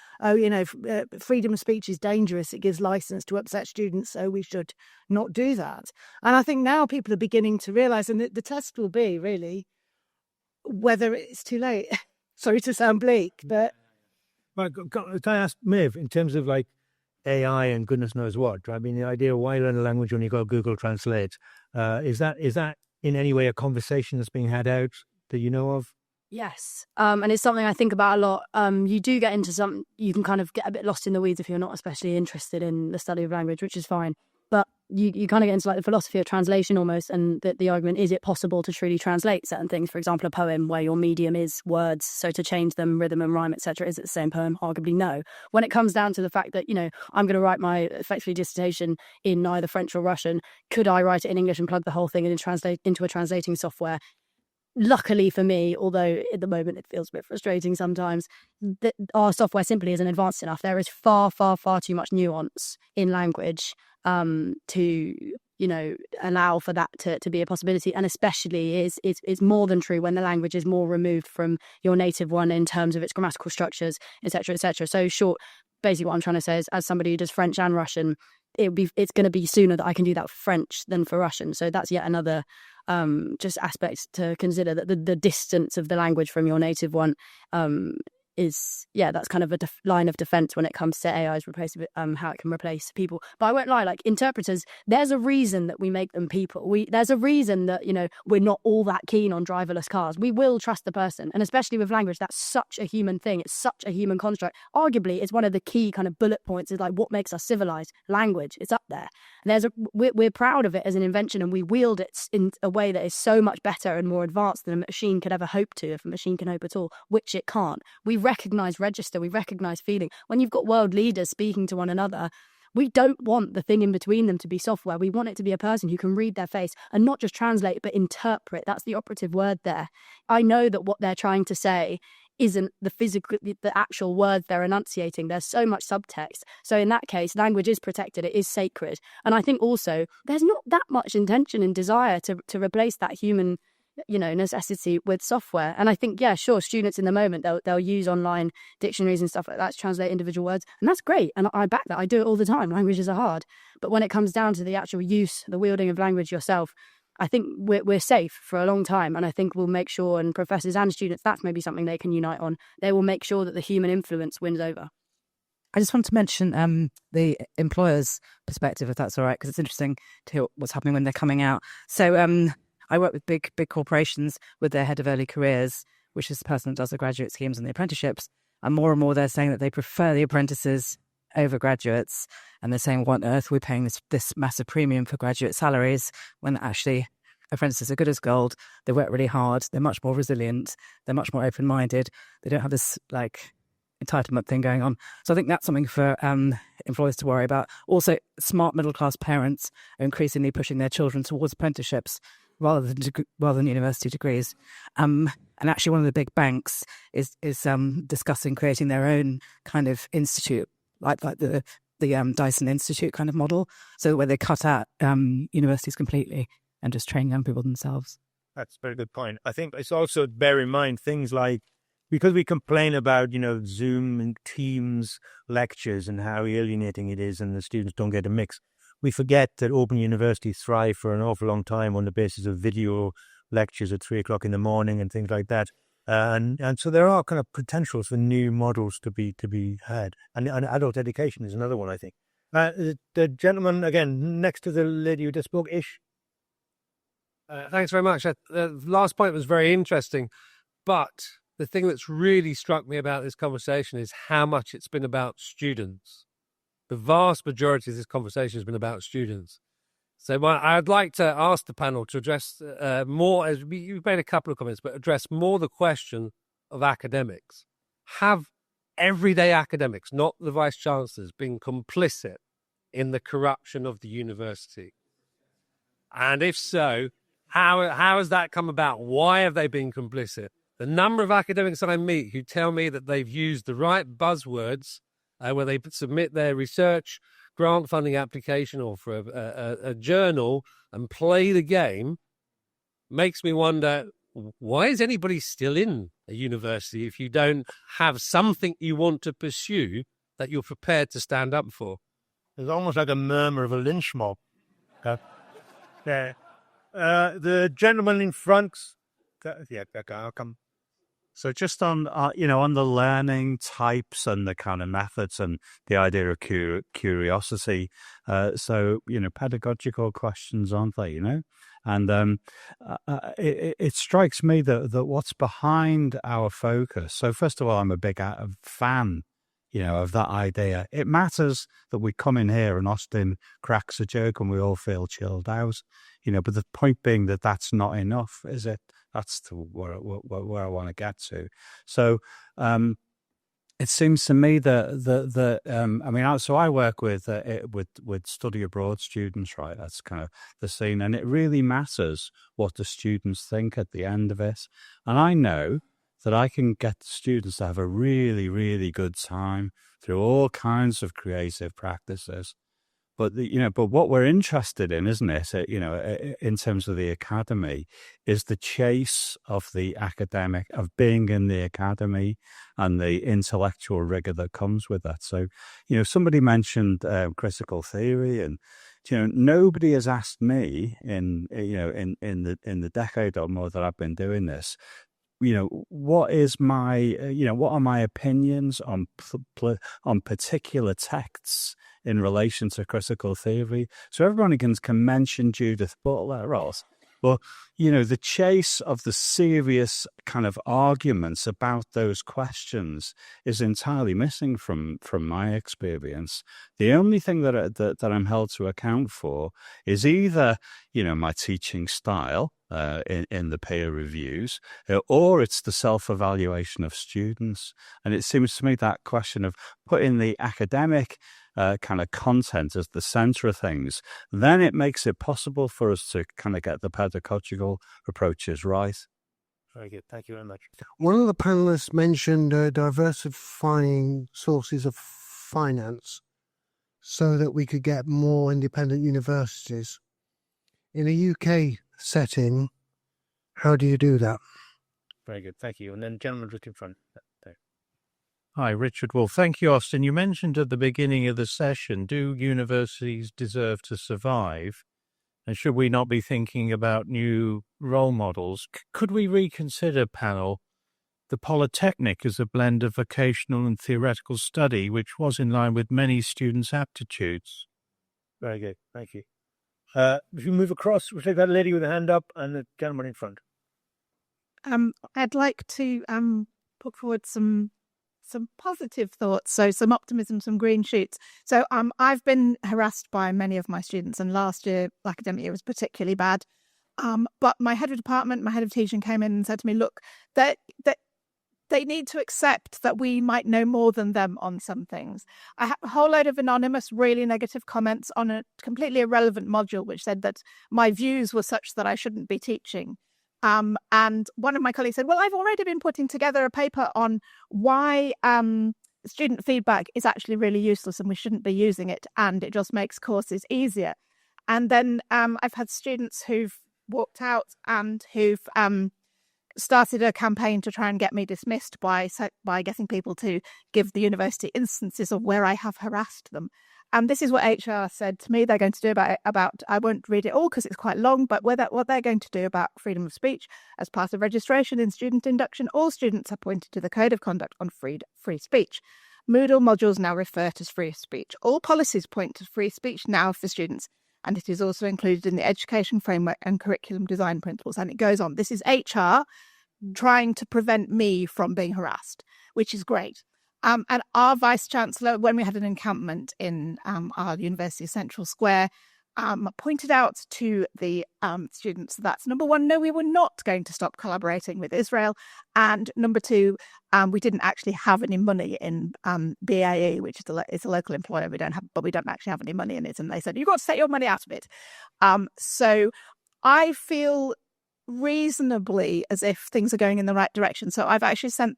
freedom of speech is dangerous, it gives license to upset students, so we should not do that. And I think now people are beginning to realise, and the test will be really whether it's too late. Sorry to sound bleak, but But can I ask Maeve, in terms of like AI and goodness knows what? I mean, the idea of why learn a language when you got Google Translate, is that in any way a conversation that's being had out that you know of? Yes. And it's something I think about a lot. You do get into you can kind of get a bit lost in the weeds if you're not especially interested in the study of language, which is fine. But you kind of get into like the philosophy of translation almost, and the argument, is it possible to truly translate certain things? For example, a poem where your medium is words, so to change them, rhythm and rhyme, etc., is it the same poem? Arguably no. When it comes down to the fact that, I'm going to write my effectively dissertation in either French or Russian, could I write it in English and plug the whole thing in and translate into a translating software? Luckily for me, although at the moment it feels a bit frustrating sometimes, that our software simply isn't advanced enough. There is far, far, far too much nuance in language to allow for that to be a possibility, and especially is more than true when the language is more removed from your native one in terms of its grammatical structures, etc., etc. So basically what I'm trying to say is, as somebody who does French and Russian, it's going to be sooner that I can do that for French than for Russian. So that's yet another just aspect to consider, that the distance of the language from your native one that's kind of a line of defense when it comes to AI's how it can replace people. But I won't lie, like interpreters, there's a reason that we make them people. There's a reason that we're not all that keen on driverless cars. We will trust the person, and especially with language, that's such a human thing. It's such a human construct. Arguably, it's one of the key kind of bullet points, is like what makes us civilized. Language, it's up there. And we're proud of it as an invention, and we wield it in a way that is so much better and more advanced than a machine could ever hope to, if a machine can hope at all, which it can't. We recognize register, we recognize feeling. When you've got world leaders speaking to one another, we don't want the thing in between them to be software. We want it to be a person who can read their face and not just translate, but interpret. That's the operative word there. I know that what they're trying to say isn't the actual words they're enunciating. There's so much subtext. So in that case, language is protected. It is sacred. And I think also there's not that much intention and desire to replace that human necessity with software. And I think, students in the moment, they'll use online dictionaries and stuff like that to translate individual words, and that's great, and I back that. I do it all the time. Languages are hard, but when it comes down to the actual use, the wielding of language yourself, I think we're safe for a long time, and I think we'll make sure, and professors and students, that's maybe something they can unite on. They will make sure that the human influence wins over. I just want to mention the employer's perspective, if that's all right, because it's interesting to hear what's happening when they're coming out. So I work with big corporations with their head of early careers, which is the person that does the graduate schemes and the apprenticeships. And more they're saying that they prefer the apprentices over graduates. And they're saying, what on earth are we paying this massive premium for graduate salaries when actually apprentices are good as gold? They work really hard. They're much more resilient. They're much more open-minded. They don't have this entitlement thing going on. So I think that's something for employers to worry about. Also, smart middle-class parents are increasingly pushing their children towards apprenticeships rather than university degrees. And actually one of the big banks is discussing creating their own kind of institute, like the Dyson Institute kind of model, so where they cut out universities completely and just train young people themselves. That's a very good point. I think it's also bear in mind things like, because we complain about, Zoom and Teams lectures and how alienating it is and the students don't get a mix, we forget that open universities thrive for an awful long time on the basis of video lectures at 3:00 in the morning and things like that. And so there are kind of potentials for new models to be had. And adult education is another one, I think. The gentleman, again, next to the lady who just spoke, Ish. Thanks very much. The last point was very interesting. But the thing that's really struck me about this conversation is how much it's been about students. The vast majority of this conversation has been about students. So I'd like to ask the panel to address more, as you've made a couple of comments, but address more the question of academics. Have everyday academics, not the vice-chancellors, been complicit in the corruption of the university? And if so, how has that come about? Why have they been complicit? The number of academics that I meet who tell me that they've used the right buzzwords where they submit their research grant funding application or for a journal and play the game makes me wonder, why is anybody still in a university if you don't have something you want to pursue that you're prepared to stand up for? There's almost like a murmur of a lynch mob. The gentleman in front, I'll come. So just on, on the learning types and the kind of methods and the idea of curiosity. Pedagogical questions, aren't they, And it strikes me that what's behind our focus. So first of all, I'm a big fan, of that idea. It matters that we come in here and Austin cracks a joke and we all feel chilled out, but the point being that that's not enough, is it? That's where I want to get to. So it seems to me that so I work with study abroad students, right? That's kind of the scene, and it really matters what the students think at the end of it. And I know that I can get the students to have a really, really good time through all kinds of creative practices. But what we're interested in, isn't it? In terms of the academy, is the chase of the academic, of being in the academy, and the intellectual rigor that comes with that. So, somebody mentioned critical theory, and nobody has asked me in the decade or more that I've been doing this. What are my opinions on particular texts in relation to critical theory? So everybody can mention Judith Butler, Ross, but the chase of the serious kind of arguments about those questions is entirely missing from my experience. The only thing that I'm held to account for is either my teaching style in the peer reviews, or it's the self-evaluation of students. And it seems to me that question of putting the academic kind of content as the center of things, then it makes it possible for us to kind of get the pedagogical approaches right. Very good. Thank you very much. One of the panelists mentioned diversifying sources of finance so that we could get more independent universities. In a UK setting, how do you do that? Very good. Thank you. And then gentleman just in front there. Hi, Richard Wolf. Thank you, Austin. You mentioned at the beginning of the session, do universities deserve to survive? And should we not be thinking about new role models? Could we reconsider, panel, the Polytechnic as a blend of vocational and theoretical study, which was in line with many students' aptitudes? Very good. Thank you. If you move across, we'll take that lady with a hand up and the gentleman in front. I'd like to put forward some positive thoughts, so some optimism, some green shoots. So I've been harassed by many of my students, and last year, academic year, was particularly bad. But my head of department, my head of teaching came in and said to me, look, that they need to accept that we might know more than them on some things. I have a whole load of anonymous, really negative comments on a completely irrelevant module, which said that my views were such that I shouldn't be teaching. And one of my colleagues said, well, I've already been putting together a paper on why student feedback is actually really useless and we shouldn't be using it, and it just makes courses easier. And then I've had students who've walked out and who've started a campaign to try and get me dismissed by getting people to give the university instances of where I have harassed them. And this is what HR said to me they're going to do about I won't read it all because it's quite long, but what they're going to do about freedom of speech. As part of registration in student induction, all students are pointed to the Code of Conduct on free speech. Moodle modules now refer to free speech. All policies point to free speech now for students, and it is also included in the education framework and curriculum design principles. And it goes on. This is HR trying to prevent me from being harassed, which is great. And our Vice-Chancellor, when we had an encampment in our University Central Square, pointed out to the students that, number one, no, we were not going to stop collaborating with Israel. And number two, we didn't actually have any money in BAE, which is a local employer we don't actually have any money in it. And they said, you've got to take your money out of it. So I feel reasonably as if things are going in the right direction. So I've actually sent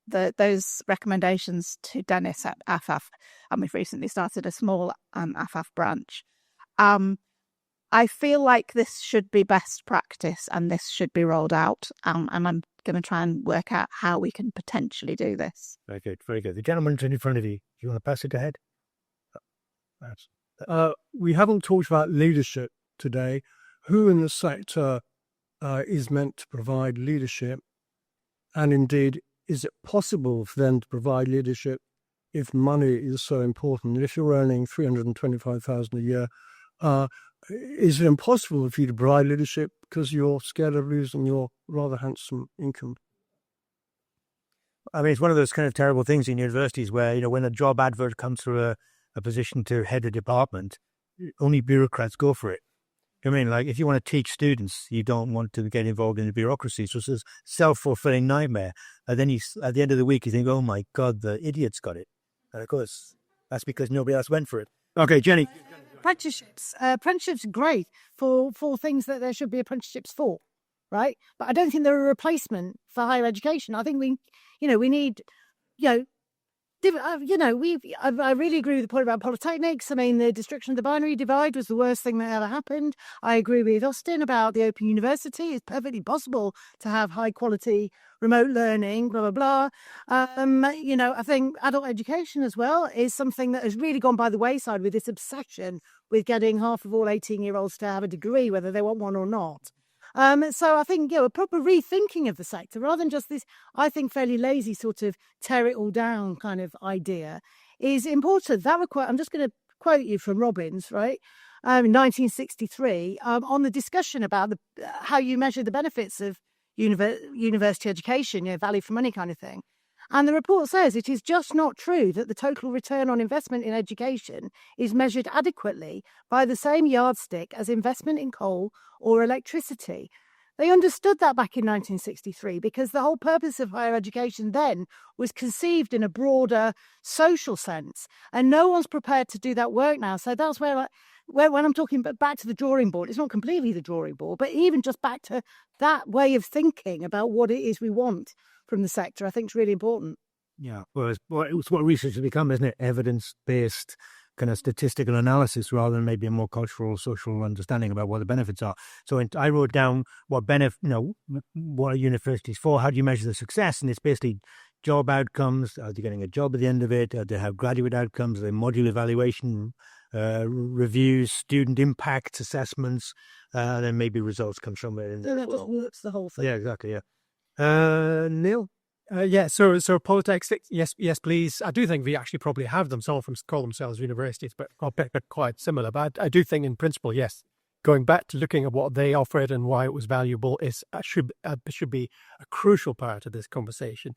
those recommendations to Dennis at AFAF, and we've recently started a small AFAF branch. I feel like this should be best practice and this should be rolled out, and I'm going to try and work out how we can potentially do this. Very good, very good. The gentleman's in front of you. Do you want to pass it ahead? We haven't talked about leadership today. Who in the sector is meant to provide leadership? And indeed, is it possible for them to provide leadership if money is so important? If you're earning $325,000 a year, is it impossible for you to provide leadership because you're scared of losing your rather handsome income? I mean, it's one of those kind of terrible things in universities where, when a job advert comes through a position to head a department, only bureaucrats go for it. I mean, like, if you want to teach students, you don't want to get involved in the bureaucracy. So it's a self-fulfilling nightmare. And then at the end of the week, you think, oh my God, the idiot's got it. And of course, that's because nobody else went for it. Okay, Jennie. Apprenticeships. Apprenticeships are great for things that there should be apprenticeships for, right? But I don't think they're a replacement for higher education. I think we need, I really agree with the point about polytechnics. I mean, the destruction of the binary divide was the worst thing that ever happened. I agree with Austin about the Open University. It's perfectly possible to have high quality remote learning, blah, blah, blah. I think adult education as well is something that has really gone by the wayside with this obsession with getting half of all 18-year-olds to have a degree, whether they want one or not. So I think, a proper rethinking of the sector rather than just this, I think, fairly lazy sort of tear it all down kind of idea is important. I'm just going to quote you from Robbins, right? In 1963, on the discussion about how you measure the benefits of university education, value for money kind of thing. And the report says it is just not true that the total return on investment in education is measured adequately by the same yardstick as investment in coal or electricity. They understood that back in 1963 because the whole purpose of higher education then was conceived in a broader social sense. And no one's prepared to do that work now. So that's where when I'm talking back to the drawing board, it's not completely the drawing board, but even just back to that way of thinking about what it is we want from the sector, I think is really important. Yeah, well, it's what research has become, isn't it? Evidence-based kind of statistical analysis rather than maybe a more cultural, social understanding about what the benefits are. So I wrote down what a university is for, how do you measure the success? And it's basically job outcomes, are they getting a job at the end of it? Do they have graduate outcomes? Are they module evaluation, reviews, student impact assessments? Then maybe results come somewhere in there. That's the whole thing. Yeah, exactly, yeah. Neil? So Polytechs, yes, please. I do think we actually probably have them. Some of them call themselves universities, but quite similar. But I do think, in principle, yes. Going back to looking at what they offered and why it was valuable should be a crucial part of this conversation.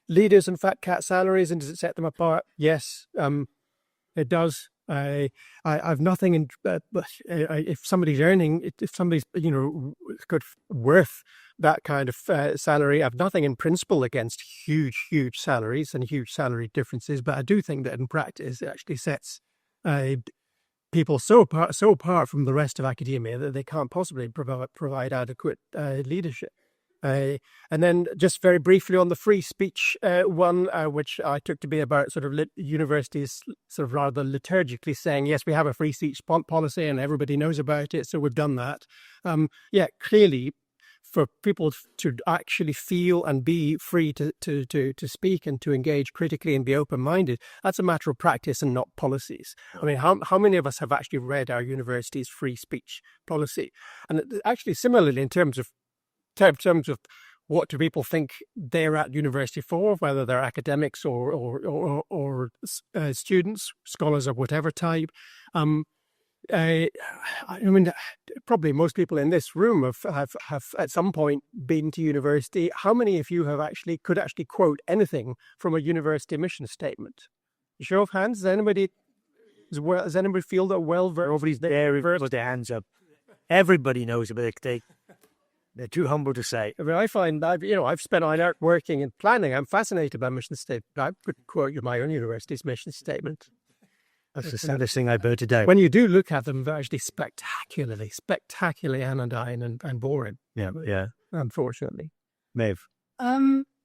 Leaders and fat cat salaries, and does it set them apart? Yes, it does. I've nothing in. If somebody's worth that kind of salary, I've nothing in principle against huge salaries and huge salary differences. But I do think that in practice, it actually sets people so apart from the rest of academia that they can't possibly provide adequate leadership. And then just very briefly on the free speech one, which I took to be about sort of universities sort of rather liturgically saying, yes, we have a free speech policy and everybody knows about it, so we've done that. Clearly, for people to actually feel and be free to speak and to engage critically and be open-minded, that's a matter of practice and not policies. I mean, how many of us have actually read our university's free speech policy? And actually, similarly, in terms of what do people think they're at university for, whether they're academics or students, scholars of whatever type. I mean, probably most people in this room have at some point been to university. How many of you could actually quote anything from a university mission statement? Show of hands. Does anybody feel that well versed? Nobody's there with their hands up. Everybody knows about it. They're too humble to say. I mean, I find I've spent my life working in planning. I'm fascinated by mission statement. I could quote you my own university's mission statement. That's the saddest thing I've heard today. When you do look at them, they're actually spectacularly anodyne and boring. Yeah. Unfortunately. Maeve.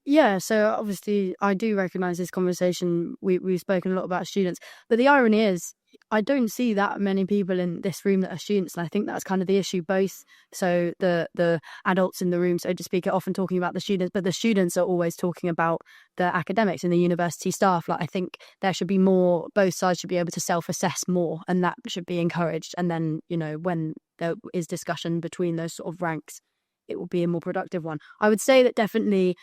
Yeah, so obviously I do recognise this conversation. We've spoken a lot about students, but the irony is I don't see that many people in this room that are students, and I think that's kind of the issue. Both, so the adults in the room, so to speak, are often talking about the students, but the students are always talking about the academics and the university staff. Like, I think there should be more. Both sides should be able to self-assess more, and that should be encouraged. And then, when there is discussion between those sort of ranks, it will be a more productive one. I would say that definitely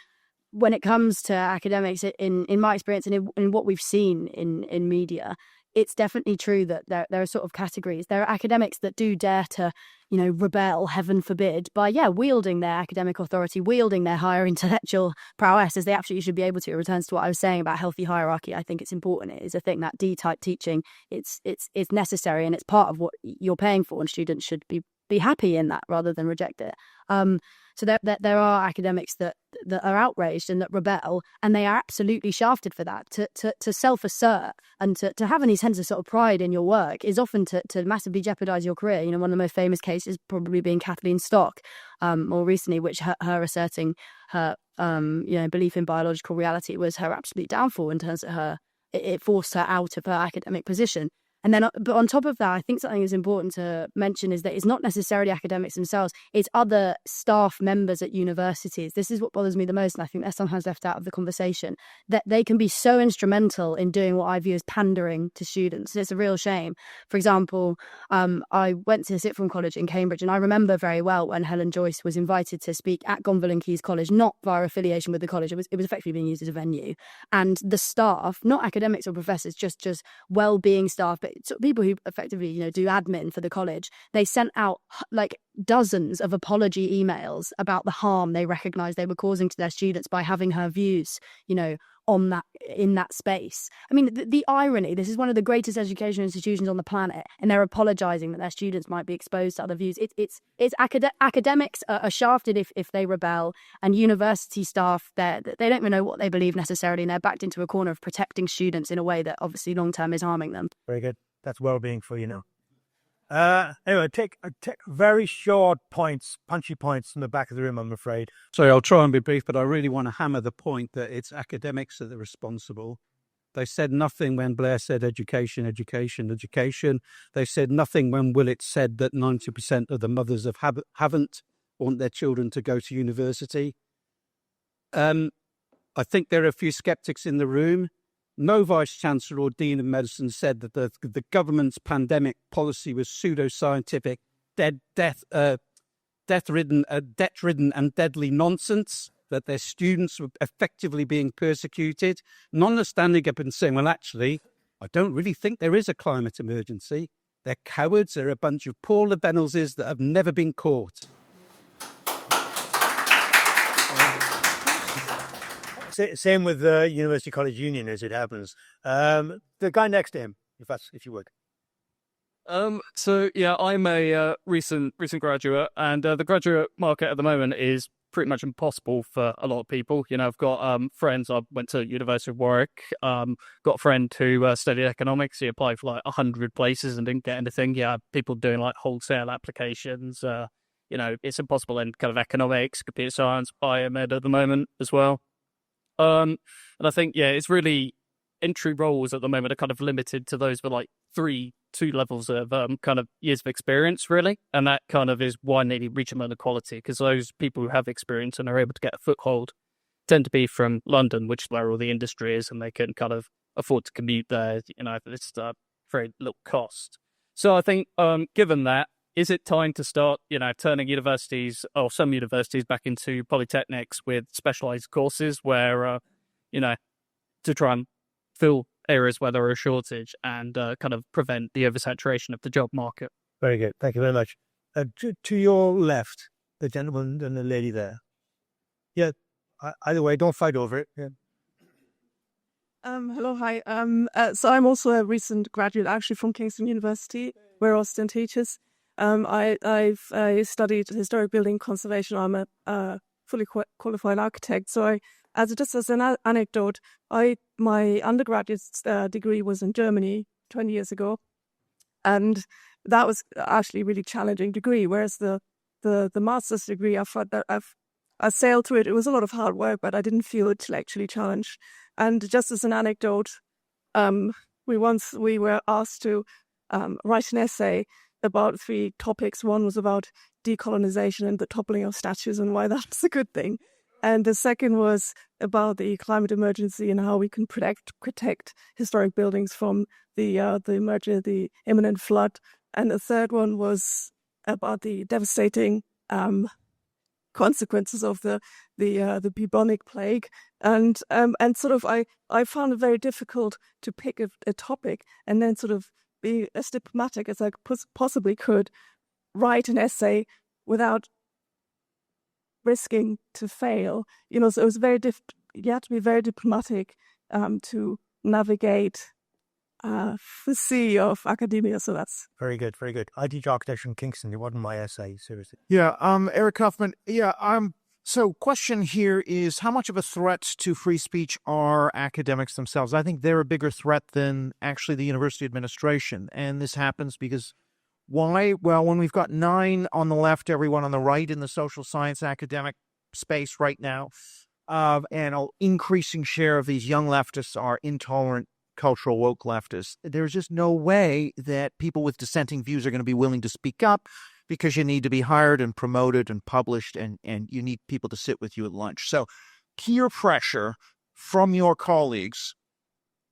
when it comes to academics, in my experience and in what we've seen in media, it's definitely true that there are sort of categories. There are academics that do dare to, rebel, heaven forbid, by wielding their academic authority, wielding their higher intellectual prowess, as they absolutely should be able to. It returns to what I was saying about healthy hierarchy. I think it's important. It is a thing, that D-type teaching. It's necessary, and it's part of what you're paying for, and students should be happy in that rather than reject it. So there are academics that are outraged and that rebel, and they are absolutely shafted for that. To self-assert and to have any sense of sort of pride in your work is often to massively jeopardise your career. One of the most famous cases probably being Kathleen Stock, more recently, which her asserting her belief in biological reality was her absolute downfall in terms of it forced her out of her academic position. And then, but on top of that, I think something that's important to mention is that it's not necessarily academics themselves, it's other staff members at universities. This is what bothers me the most, and I think they're sometimes left out of the conversation, that they can be so instrumental in doing what I view as pandering to students. It's a real shame. For example, I went to Sixth Form College in Cambridge, and I remember very well when Helen Joyce was invited to speak at Gonville and Caius College, not via affiliation with the college. It was effectively being used as a venue. And the staff, not academics or professors, just well-being staff, but people who effectively, do admin for the college, they sent out like dozens of apology emails about the harm they recognised they were causing to their students by having her views, on that, in that space. I mean, the irony, this is one of the greatest educational institutions on the planet, and they're apologising that their students might be exposed to other views. It's academics are shafted if they rebel, and university staff, they don't even know what they believe necessarily, and they're backed into a corner of protecting students in a way that obviously long term is harming them. Very good. That's well-being for you now. Anyway, take very short points, punchy points from the back of the room, I'm afraid. Sorry, I'll try and be brief, but I really want to hammer the point that it's academics that are responsible. They said nothing when Blair said education, education, education. They said nothing when Willett said that 90% of the mothers haven't want their children to go to university. I think there are a few skeptics in the room. No vice-chancellor or dean of medicine said that the government's pandemic policy was pseudoscientific, debt-ridden and deadly nonsense, that their students were effectively being persecuted. None are standing up and saying, well, actually, I don't really think there is a climate emergency. They're cowards. They're a bunch of Paul Reynolds that have never been caught. Same with the University College Union, as it happens. The guy next to him, if you would. So yeah, I'm a recent graduate, and the graduate market at the moment is pretty much impossible for a lot of people. I've got friends. I went to University of Warwick. Got a friend who studied economics. He applied for like 100 places and didn't get anything. Yeah, people doing like wholesale applications. It's impossible in kind of economics, computer science, biomed at the moment as well. And I think, it's really entry roles at the moment are kind of limited to those with like 2 levels of kind of years of experience, really. And that kind of is why nearly regional inequality, because those people who have experience and are able to get a foothold tend to be from London, which is where all the industry is, and they can kind of afford to commute there. It's very little cost. So I think, given that, is it time to start, turning universities or some universities back into polytechnics with specialised courses where, to try and fill areas where there are a shortage and kind of prevent the oversaturation of the job market? Very good. Thank you very much. To your left, the gentleman and the lady there. Yeah, either way, don't fight over it. Yeah. Hello, hi. So I'm also a recent graduate, actually from Kingston University, where Austin teaches. I've studied historic building conservation. I'm a fully qualified architect. So just as an anecdote, my undergraduate degree was in Germany 20 years ago, and that was actually a really challenging degree. Whereas the master's degree, I thought that I sailed through it. It was a lot of hard work, but I didn't feel intellectually challenged. And just as an anecdote, we were asked to write an essay about 3 topics. One was about decolonization and the toppling of statues and why that's a good thing. And the second was about the climate emergency and how we can protect historic buildings from the imminent flood. And the third one was about the devastating consequences of the bubonic plague, and sort of I found it very difficult to pick a topic and then sort of be as diplomatic as I possibly could, write an essay without risking to fail. So it was you had to be very diplomatic to navigate the sea of academia. So that's very good, very good. I teach architecture in Kingston. It wasn't my essay, seriously. Yeah, Eric Kaufman. Yeah, so question here is, how much of a threat to free speech are academics themselves? I think they're a bigger threat than actually the university administration. And this happens because why? Well, when we've got 9 on the left, everyone on the right in the social science academic space right now, and an increasing share of these young leftists are intolerant cultural woke leftists, there's just no way that people with dissenting views are going to be willing to speak up, because you need to be hired and promoted and published, and you need people to sit with you at lunch. So peer pressure from your colleagues,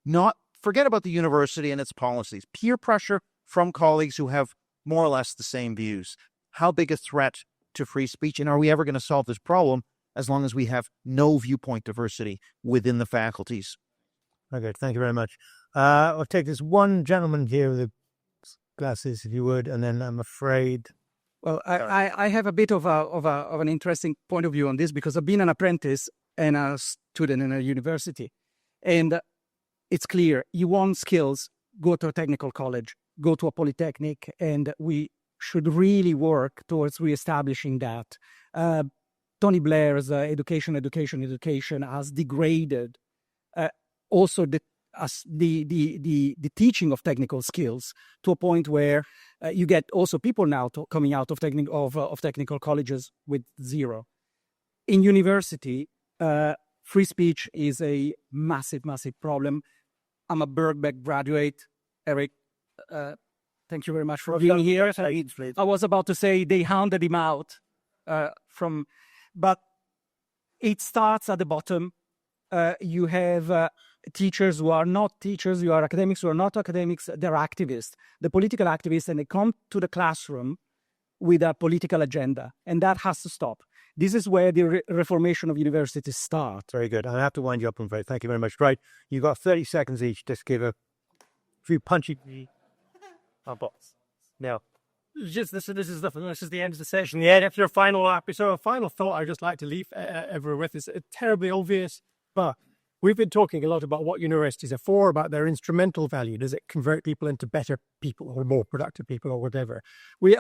not forget about the university and its policies, peer pressure from colleagues who have more or less the same views. How big a threat to free speech? And are we ever going to solve this problem as long as we have no viewpoint diversity within the faculties? Okay, thank you very much. I'll take this one gentleman here with the glasses, if you would, and then I'm afraid... Well, I have a bit of an interesting point of view on this, because I've been an apprentice and a student in a university. And it's clear, you want skills, go to a technical college, go to a polytechnic, and we should really work towards reestablishing that. Tony Blair's education has degraded also the teaching of technical skills to a point where you get also people now coming out of technical colleges with 0. In university, free speech is a massive problem. I'm a Birkbeck graduate. Eric, thank you very much for being here. I was about to say they hounded him out but it starts at the bottom. You have teachers who are not teachers, you are academics who are not academics, they're activists, the political activists, and they come to the classroom with a political agenda, and that has to stop. This is where the reformation of universities starts. Very good. I have to wind you up, Thank you very much. Right, you got 30 seconds each. Just give a few punchy bots. Now, This is the end of the session. Yeah, after a final episode, a final thought I'd just like to leave everyone with is terribly obvious, but we've been talking a lot about what universities are for, about their instrumental value. Does it convert people into better people or more productive people or whatever? We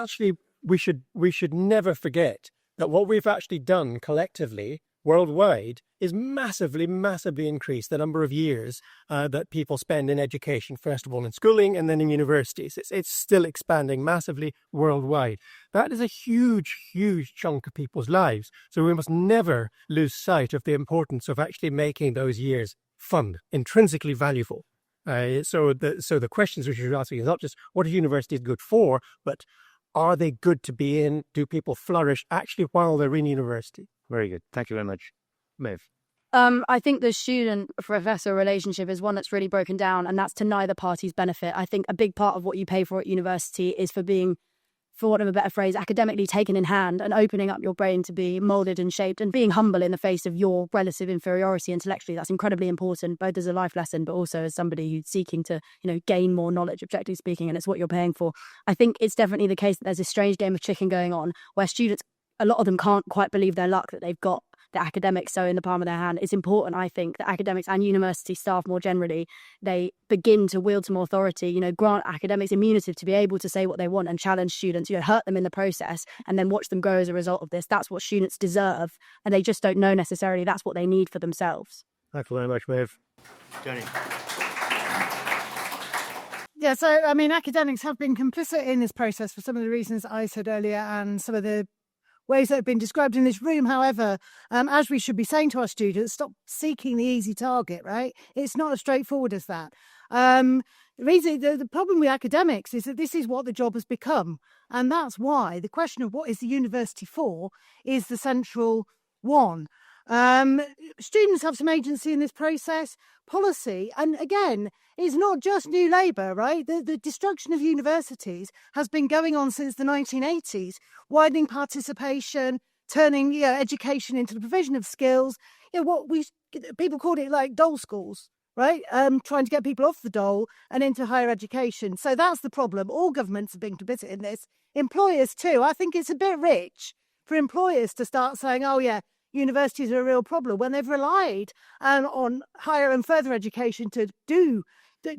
should never forget that what we've actually done collectively worldwide is massively increased the number of years that people spend in education, first of all in schooling and then in universities. It's still expanding massively worldwide. That is a huge chunk of people's lives. So we must never lose sight of the importance of actually making those years fun, intrinsically valuable. So the questions we should ask is not just what are universities good for, but are they good to be in? Do people flourish actually while they're in university? Very good. Thank you very much. Maeve. I think the student-professor relationship is one that's really broken down, and that's to neither party's benefit. I think a big part of what you pay for at university is for being, for want of a better phrase, academically taken in hand and opening up your brain to be moulded and shaped and being humble in the face of your relative inferiority intellectually. That's incredibly important, both as a life lesson, but also as somebody who's seeking to, gain more knowledge, objectively speaking, and it's what you're paying for. I think it's definitely the case that there's this strange game of chicken going on where students, a lot of them can't quite believe their luck that they've got the academics so in the palm of their hand. It's important, I think, that academics and university staff more generally, they begin to wield some authority, grant academics immunity to be able to say what they want and challenge students, hurt them in the process and then watch them grow as a result of this. That's what students deserve, and they just don't know necessarily that's what they need for themselves. Thank you very much, Maeve. Jennie. Yeah, so, academics have been complicit in this process for some of the reasons I said earlier and some of the ways that have been described in this room. However, as we should be saying to our students, stop seeking the easy target, right? It's not as straightforward as that. The problem with academics is that this is what the job has become. And that's why the question of what is the university for is the central one. Students have some agency in this process. Policy, and again, it's not just New Labour, right? The destruction of universities has been going on since the 1980s, widening participation, turning education into the provision of skills. People called it like dole schools, right? Trying to get people off the dole and into higher education. So that's the problem. All governments are being complicit in this. Employers too. I think it's a bit rich for employers to start saying, oh yeah, universities are a real problem when they've relied on higher and further education to do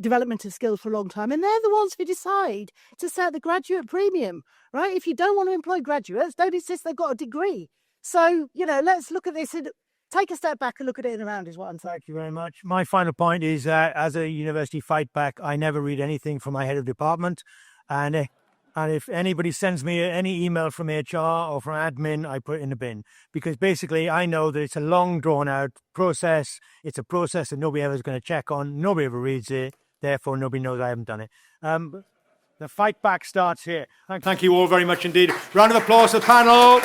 development of skills for a long time. And they're the ones who decide to set the graduate premium, right? If you don't want to employ graduates, don't insist they've got a degree. So, let's look at this and take a step back and look at it in around is what I'm saying. Thank you very much. My final point is that as a university fight back, I never read anything from my head of department. And if anybody sends me any email from HR or from admin, I put it in the bin. Because basically I know that it's a long drawn out process. It's a process that nobody ever is going to check on. Nobody ever reads it. Therefore, nobody knows I haven't done it. The fight back starts here. Thank you all very much indeed. Round of applause to the panel.